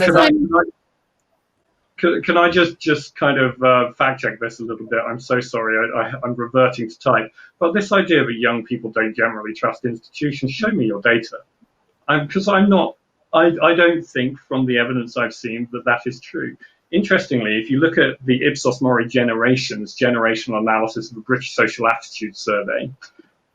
kind of fact check this a little bit? I'm so sorry, I'm reverting to type. But this idea that young people don't generally trust institutions, show me your data. Because I don't think from the evidence I've seen that is true. Interestingly, if you look at the Ipsos Mori generational analysis of the British Social Attitude Survey,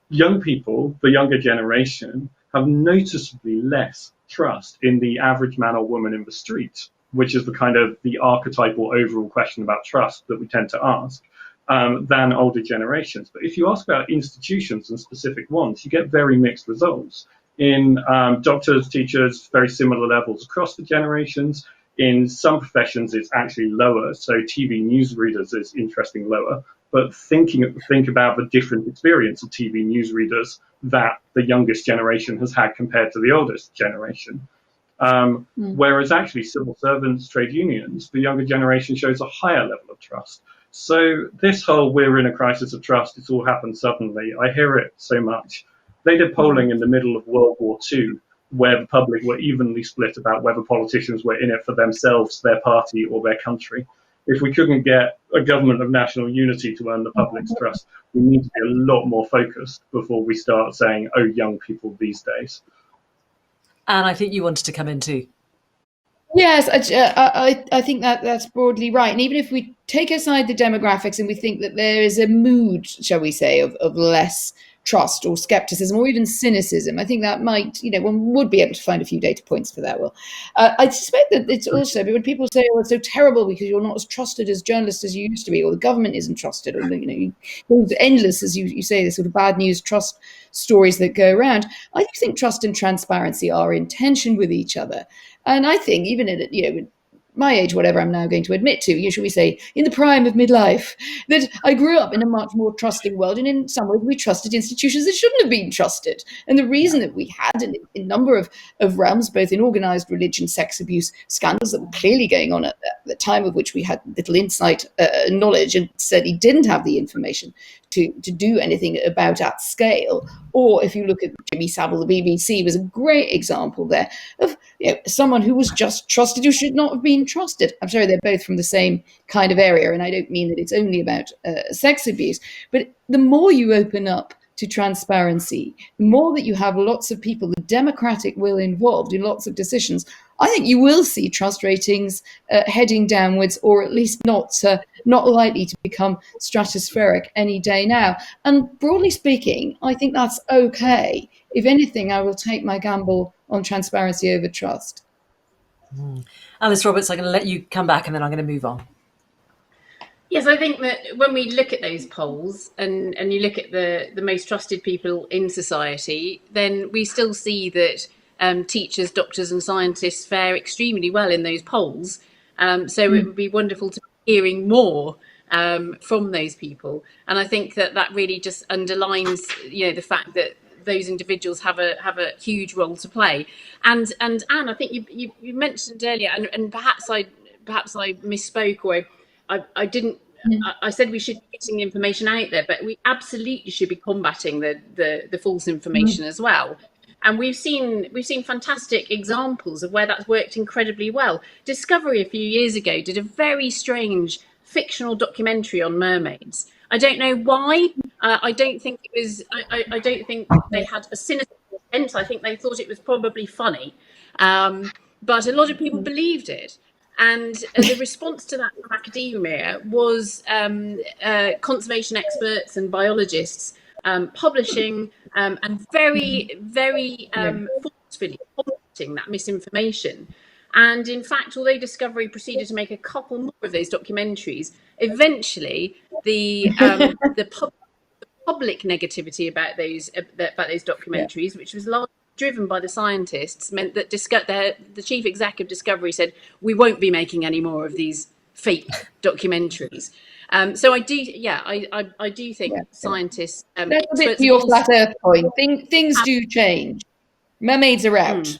young people, the younger generation, have noticeably less trust in the average man or woman in the street, which is the archetypal overall question about trust that we tend to ask, than older generations. But if you ask about institutions and specific ones, you get very mixed results. In doctors, teachers, very similar levels across the generations. In some professions, it's actually lower. So TV news readers is interesting lower. But think about the different experience of TV news readers that the youngest generation has had compared to the oldest generation. Whereas actually civil servants, trade unions, the younger generation shows a higher level of trust. So this whole we're in a crisis of trust, it's all happened suddenly, I hear it so much. They did polling in the middle of World War II, where the public were evenly split about whether politicians were in it for themselves, their party, or their country. If we couldn't get a government of national unity to earn the public's trust, we need to be a lot more focused before we start saying, oh, young people these days. And I think you wanted to come in too. Yes, I think that's broadly right. And even if we take aside the demographics and we think that there is a mood, shall we say, of less trust or skepticism or even cynicism, I think that might, one would be able to find a few data points for that, Will. I suspect that it's also, when people say, oh, it's so terrible because you're not as trusted as journalists as you used to be, or the government isn't trusted, or, it's endless, as you say, the sort of bad news trust stories that go around. I think trust and transparency are in tension with each other. And I think even in, my age, whatever I'm now going to admit to, shall we say, in the prime of midlife, that I grew up in a much more trusting world, and in some ways we trusted institutions that shouldn't have been trusted. And the reason that we had, in a number of realms, both in organised religion, sex abuse scandals that were clearly going on at the time, of which we had little insight, knowledge, and certainly didn't have the information to do anything about at scale. Or if you look at Jimmy Savile, the BBC was a great example there of someone who was just trusted who should not have been trusted. I'm sorry, they're both from the same kind of area, and I don't mean that it's only about sex abuse, but the more you open up to transparency, the more that you have lots of people, the democratic will involved in lots of decisions, I think you will see trust ratings heading downwards, or at least not likely to become stratospheric any day now. And broadly speaking, I think that's okay. If anything, I will take my gamble on transparency over trust. Alice Roberts, I'm going to let you come back and then I'm going to move on. Yes, I think that when we look at those polls and you look at the most trusted people in society, then we still see that teachers, doctors and scientists fare extremely well in those polls. So it would be wonderful to be hearing more from those people. And I think that really just underlines, the fact that those individuals have a huge role to play. And Anne, I think you mentioned earlier, and perhaps I misspoke, or I didn't. I said we should be getting the information out there, but we absolutely should be combating the false information as well. And we've seen fantastic examples of where that's worked incredibly well. Discovery a few years ago did a very strange fictional documentary on mermaids. I don't know why. I don't think it was. I don't think they had a cynical intent. I think they thought it was probably funny, but a lot of people believed it. And the response to that from academia was conservation experts and biologists publishing and very, very forcefully combating that misinformation. And in fact, although Discovery proceeded to make a couple more of those documentaries, eventually the public negativity about those documentaries, which was largely driven by the scientists, meant that the chief exec of Discovery said, we won't be making any more of these fake documentaries. So I do think scientists. That's a bit to your flat Earth point. Things do change. Mermaids are out.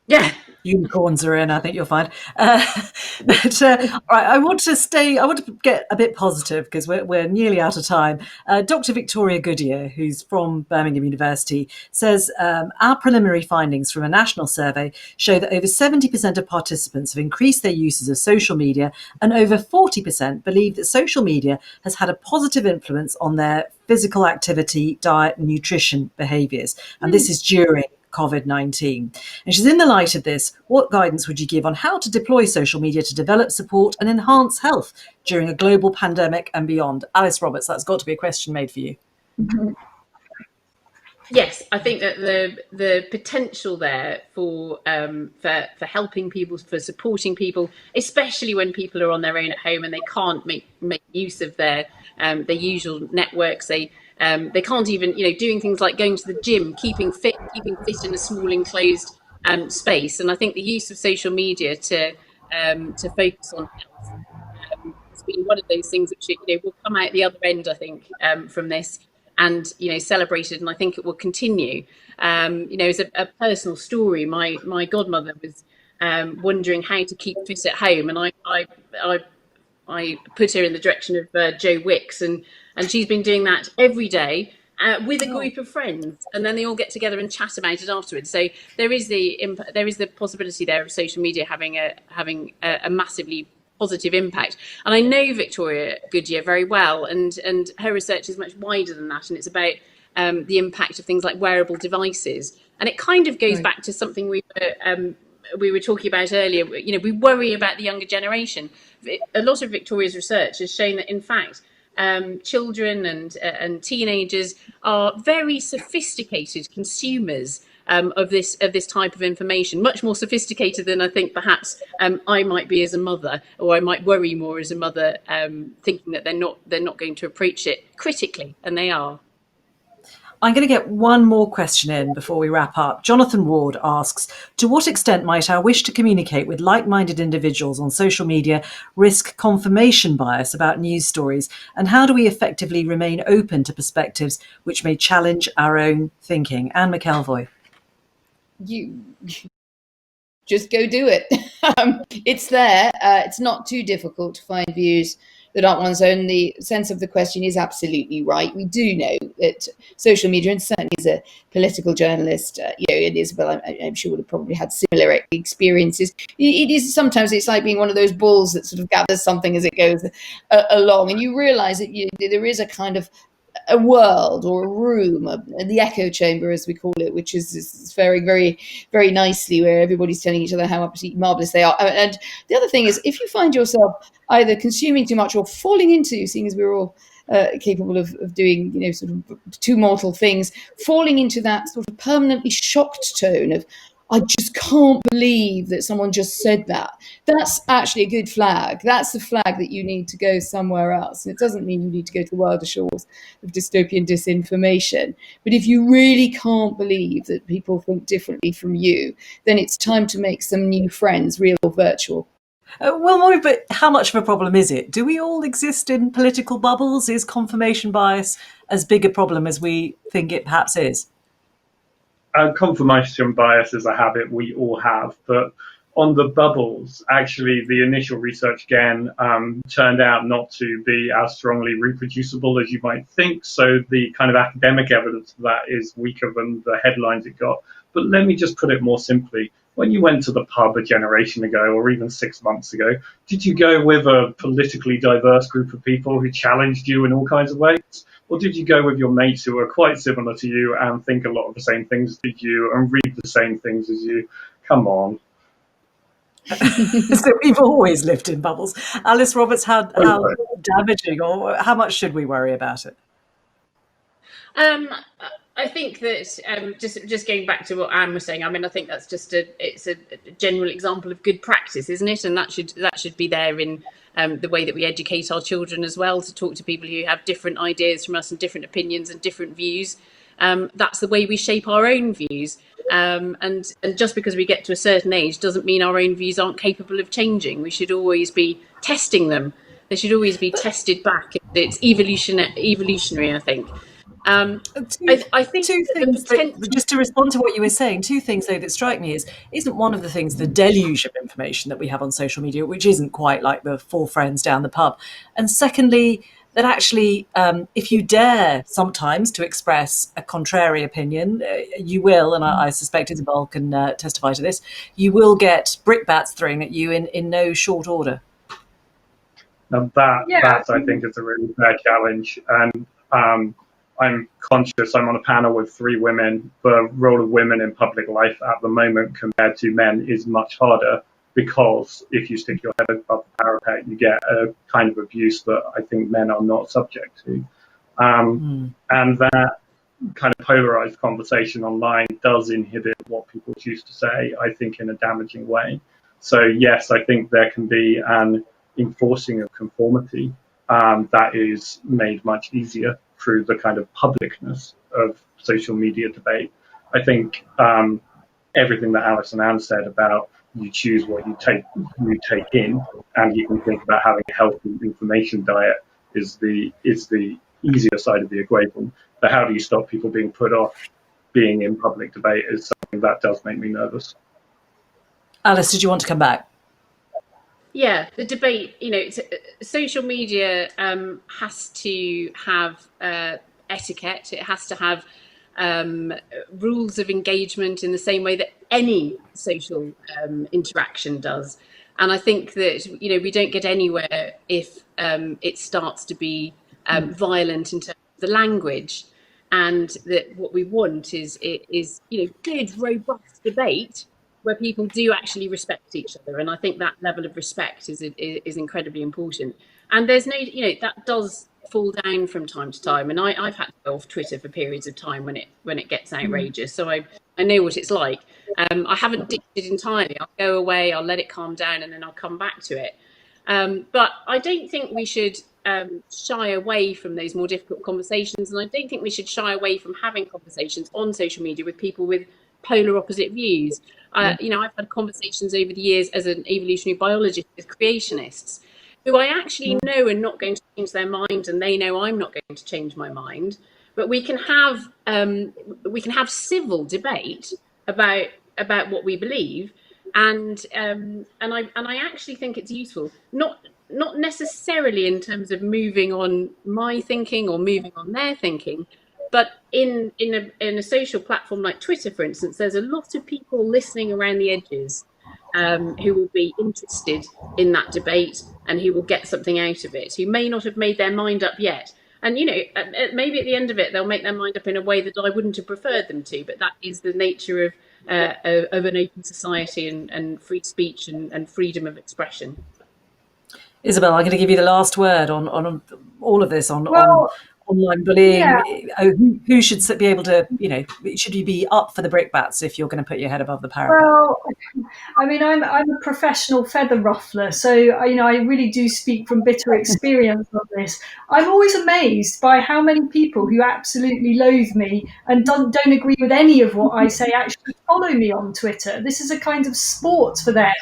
Yeah. Unicorns are in, I think you'll find. But I want to get a bit positive because we're nearly out of time. Dr. Victoria Goodyear, who's from Birmingham University, says our preliminary findings from a national survey show that over 70% of participants have increased their uses of social media, and over 40% believe that social media has had a positive influence on their physical activity, diet, and nutrition behaviours. And this is during COVID-19. And she's in the light of this, what guidance would you give on how to deploy social media to develop, support and enhance health during a global pandemic and beyond? Alice Roberts, that's got to be a question made for you. Yes, I think that the potential there for helping people, for supporting people, especially when people are on their own at home and they can't make use of their usual networks. They can't even, doing things like going to the gym, keeping fit in a small enclosed space. And I think the use of social media to focus on health has been one of those things which will come out the other end, I think, from this, and celebrated. And I think it will continue. As a personal story, my godmother was wondering how to keep fit at home, and I put her in the direction of Joe Wicks, and she's been doing that every day with a group of friends, and then they all get together and chat about it afterwards. So there is the possibility there of social media having a massively positive impact. And I know Victoria Goodyear very well, and her research is much wider than that, and it's about the impact of things like wearable devices. And it kind of goes back to something we were talking about earlier. We worry about the younger generation. A lot of Victoria's research has shown that, in fact, children and teenagers are very sophisticated consumers of this type of information, much more sophisticated than I think perhaps I might be as a mother, or I might worry more as a mother, thinking that they're not going to approach it critically, and they are. I'm going to get one more question in before we wrap up. Jonathan Ward asks, to what extent might our wish to communicate with like-minded individuals on social media risk confirmation bias about news stories? And how do we effectively remain open to perspectives which may challenge our own thinking? Anne McElvoy. You just go do it. It's there. It's not too difficult to find views that aren't one's own. The sense of the question is absolutely right. We do know that social media, and certainly as a political journalist, and Isabel, I'm sure would have probably had similar experiences. It is sometimes it's like being one of those balls that sort of gathers something as it goes along, and you realise that there is a kind of a world or a room, the echo chamber, as we call it, which is very, very, very nicely where everybody's telling each other how absolutely marvellous they are. And the other thing is, if you find yourself either consuming too much or falling into, seeing as we're all capable of doing, sort of two mortal things, falling into that sort of permanently shocked tone of, I just can't believe that someone just said that. That's actually a good flag. That's the flag that you need to go somewhere else. And it doesn't mean you need to go to the wilder shores of dystopian disinformation. But if you really can't believe that people think differently from you, then it's time to make some new friends, real or virtual. Well, Maureen, but how much of a problem is it? Do we all exist in political bubbles? Is confirmation bias as big a problem as we think it perhaps is? Confirmation bias is a habit we all have, but on the bubbles, actually, the initial research again turned out not to be as strongly reproducible as you might think. So the kind of academic evidence of that is weaker than the headlines it got. But let me just put it more simply. When you went to the pub a generation ago, or even 6 months ago, did you go with a politically diverse group of people who challenged you in all kinds of ways? Or did you go with your mates who are quite similar to you and think a lot of the same things as you and read the same things as you? Come on. So we've always lived in bubbles. Alice Roberts, how damaging or how much should we worry about it? I think that just going back to what Anne was saying, I mean, I think that's it's a general example of good practice, isn't it? And that should be there in the way that we educate our children as well, to talk to people who have different ideas from us and different opinions and different views. That's the way we shape our own views. And just because we get to a certain age doesn't mean our own views aren't capable of changing. We should always be testing them. They should always be tested back. It's evolutionary, I think. I think two things, just to respond to what you were saying, two things though that strike me isn't one of the things the deluge of information that we have on social media, which isn't quite like the 4 friends down the pub, and secondly, that actually, if you dare sometimes to express a contrary opinion, you will, and I suspect Isabel can testify to this, you will get brickbats thrown at you in no short order. Now that I think is a really fair challenge, and I'm conscious I'm on a panel with 3 women. The role of women in public life at the moment compared to men is much harder, because if you stick your head above the parapet, you get a kind of abuse that I think men are not subject to. And that kind of polarized conversation online does inhibit what people choose to say, I think, in a damaging way. So yes, I think there can be an enforcing of conformity that is made much easier through the kind of publicness of social media debate. I think everything that Alice and Anne said about you choose what you take in, and you can think about having a healthy information diet is the easier side of the equation. But how do you stop people being put off being in public debate is something that does make me nervous. Alice, did you want to come back? Yeah, the debate, social media has to have etiquette. It has to have rules of engagement in the same way that any social interaction does. And I think that, we don't get anywhere if it starts to be violent in terms of the language. And that what we want is good, robust debate where people do actually respect each other. And I think that level of respect is incredibly important. And there's no, that does fall down from time to time. And I've had to go off Twitter for periods of time when it gets outrageous. So I know what it's like. I haven't ditched it entirely. I'll go away, I'll let it calm down, and then I'll come back to it. But I don't think we should shy away from those more difficult conversations, and I don't think we should shy away from having conversations on social media with people with polar opposite views. You know, I've had conversations over the years as an evolutionary biologist with creationists who I actually know are not going to change their mind, and they know I'm not going to change my mind. But we can have civil debate about what we believe, and I actually think it's useful, not necessarily in terms of moving on my thinking or moving on their thinking, but in a social platform like Twitter, for instance, there's a lot of people listening around the edges who will be interested in that debate and who will get something out of it, who may not have made their mind up yet. And, you know, maybe at the end of it, they'll make their mind up in a way that I wouldn't have preferred them to, but that is the nature of an open society and free speech and freedom of expression. Isabel, I'm going to give you the last word on all of this, on online bullying. Yeah. Who should be able to, you know, should you be up for the brickbats if you're going to put your head above the parapet? Well, I mean, I'm a professional feather ruffler, so you know, I really do speak from bitter experience on this. I'm always amazed by how many people who absolutely loathe me and don't agree with any of what I say actually follow me on Twitter. This is a kind of sport for them.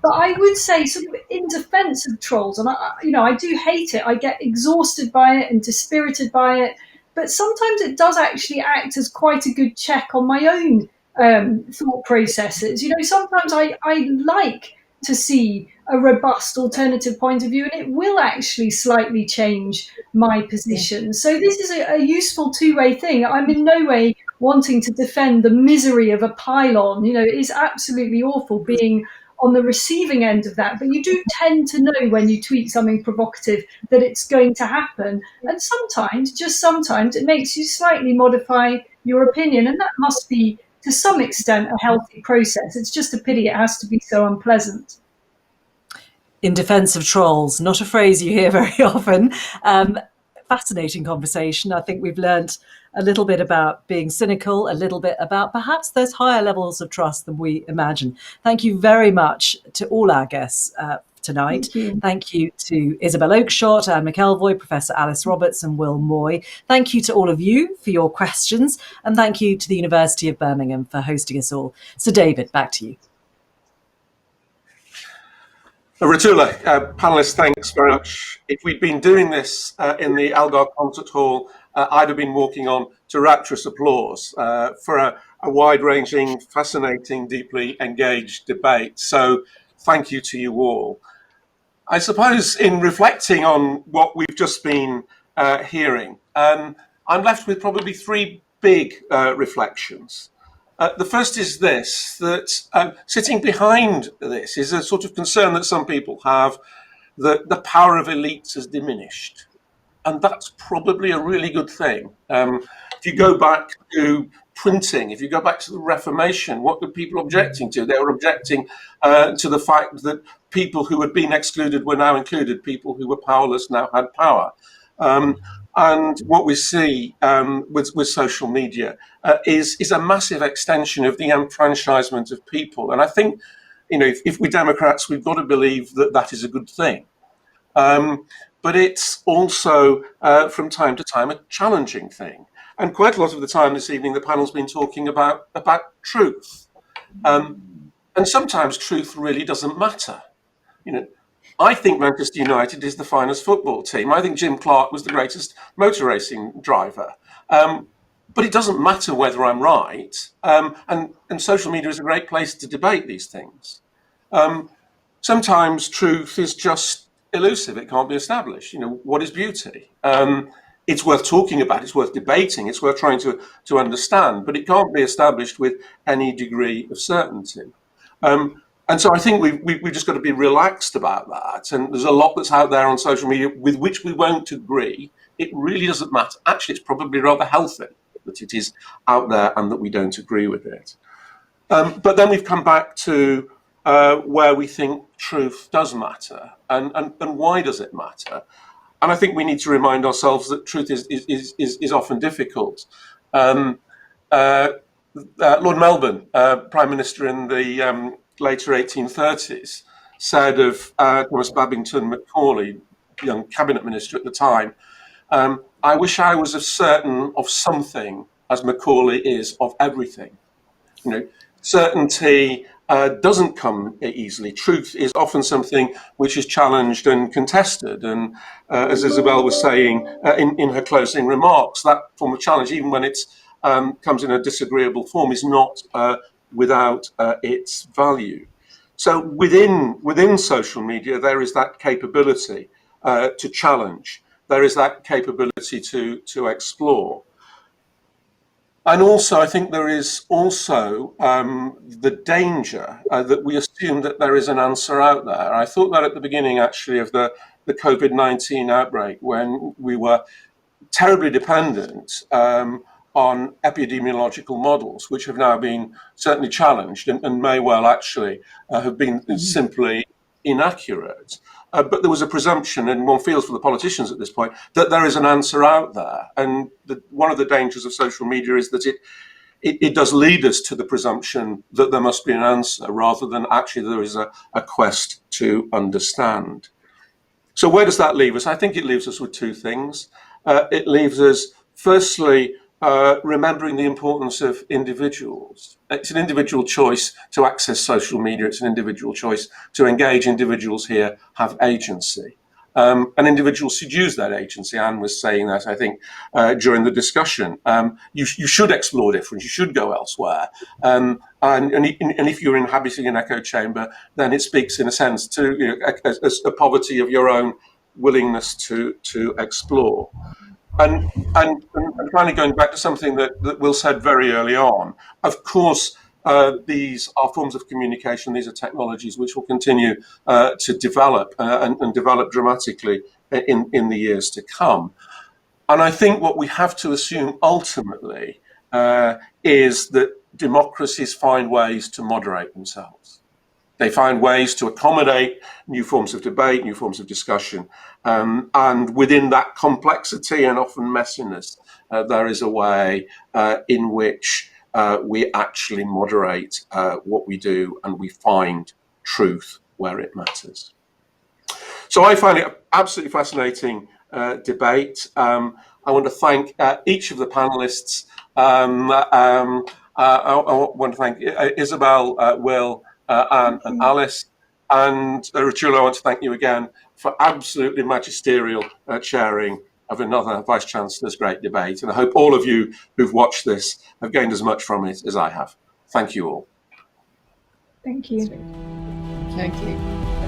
But I would say, sort of in defence of trolls, and I do hate it. I get exhausted by it and dispirited by it. But sometimes it does actually act as quite a good check on my own thought processes. You know, sometimes I like to see a robust alternative point of view, and it will actually slightly change my position. So this is a useful two-way thing. I'm in no way wanting to defend the misery of a pylon. You know, it is absolutely awful being on the receiving end of that, but you do tend to know when you tweet something provocative that it's going to happen. And sometimes, just sometimes, it makes you slightly modify your opinion, and that must be, to some extent, a healthy process. It's just a pity it has to be so unpleasant. In defence of trolls, not a phrase you hear very often. Fascinating conversation. I think we've learnt a little bit about being cynical, a little bit about perhaps those higher levels of trust than we imagine. Thank you very much to all our guests tonight. Thank you to Isabel Oakeshott, Anne McElvoy, Professor Alice Roberts and Will Moy. Thank you to all of you for your questions, and thank you to the University of Birmingham for hosting us all. So David, back to you. Ritula, panellists, thanks very much. If we'd been doing this in the Algar Concert Hall, I'd have been walking on to rapturous applause for a wide-ranging, fascinating, deeply engaged debate. So thank you to you all. I suppose in reflecting on what we've just been hearing, I'm left with probably three big reflections. The first is this, that sitting behind this is a sort of concern that some people have that the power of elites has diminished. And that's probably a really good thing. If you go back to printing, if you go back to the Reformation, what were people objecting to? They were objecting to the fact that people who had been excluded were now included, people who were powerless now had power. And what we see with social media is a massive extension of the enfranchisement of people. And I think, you know, if we're Democrats, we've got to believe that that is a good thing. But it's also, from time to time, a challenging thing. And quite a lot of the time this evening, the panel's been talking about truth. And sometimes truth really doesn't matter. You know, I think Manchester United is the finest football team. I think Jim Clark was the greatest motor racing driver. But it doesn't matter whether I'm right. And social media is a great place to debate these things. Sometimes truth is just elusive. It can't be established. You know, what is beauty? It's worth talking about. It's worth debating. It's worth trying to understand. But it can't be established with any degree of certainty. And so I think we've just got to be relaxed about that. And there's a lot that's out there on social media with which we won't agree. It really doesn't matter. Actually, it's probably rather healthy that it is out there and that we don't agree with it. But then we've come back to where we think truth does matter. And why does it matter? And I think we need to remind ourselves that truth is often difficult. Lord Melbourne, Prime Minister in the later 1830s, said of Thomas Babington Macaulay, young cabinet minister at the time, I wish I was as certain of something as Macaulay is of everything. You know, certainty doesn't come easily. Truth is often something which is challenged and contested. And as Isabel was saying in her closing remarks, that form of challenge, even when it comes in a disagreeable form, is not without its value. So within social media, there is that capability to challenge. There is that capability to explore. And also, I think there is also the danger that we assume that there is an answer out there. I thought that at the beginning, actually, of the COVID-19 outbreak, when we were terribly dependent on epidemiological models, which have now been certainly challenged and may well actually have been simply inaccurate. But there was a presumption, and one feels for the politicians at this point, that there is an answer out there. And one of the dangers of social media is that it does lead us to the presumption that there must be an answer, rather than actually there is a quest to understand. So where does that leave us? I think it leaves us with two things. It leaves us, firstly, remembering the importance of individuals. It's an individual choice to access social media. It's an individual choice to engage. Individuals here have agency. And individuals should use that agency. Anne was saying that, I think, during the discussion. You should explore difference. You should go elsewhere. And if you're inhabiting an echo chamber, then it speaks, in a sense, to a poverty of your own willingness to explore. And finally, going back to something that Will said very early on, of course, these are forms of communication. These are technologies which will continue to develop and develop dramatically in the years to come. And I think what we have to assume ultimately is that democracies find ways to moderate themselves. They find ways to accommodate new forms of debate, new forms of discussion. And within that complexity and often messiness, there is a way in which we actually moderate what we do, and we find truth where it matters. So I find it absolutely fascinating debate. I want to thank each of the panelists. I want to thank Isabel, Will, Anne and Alice, and Ritula, I want to thank you again for absolutely magisterial chairing of another Vice-Chancellor's great debate. And I hope all of you who've watched this have gained as much from it as I have. Thank you all. Thank you. Thank you.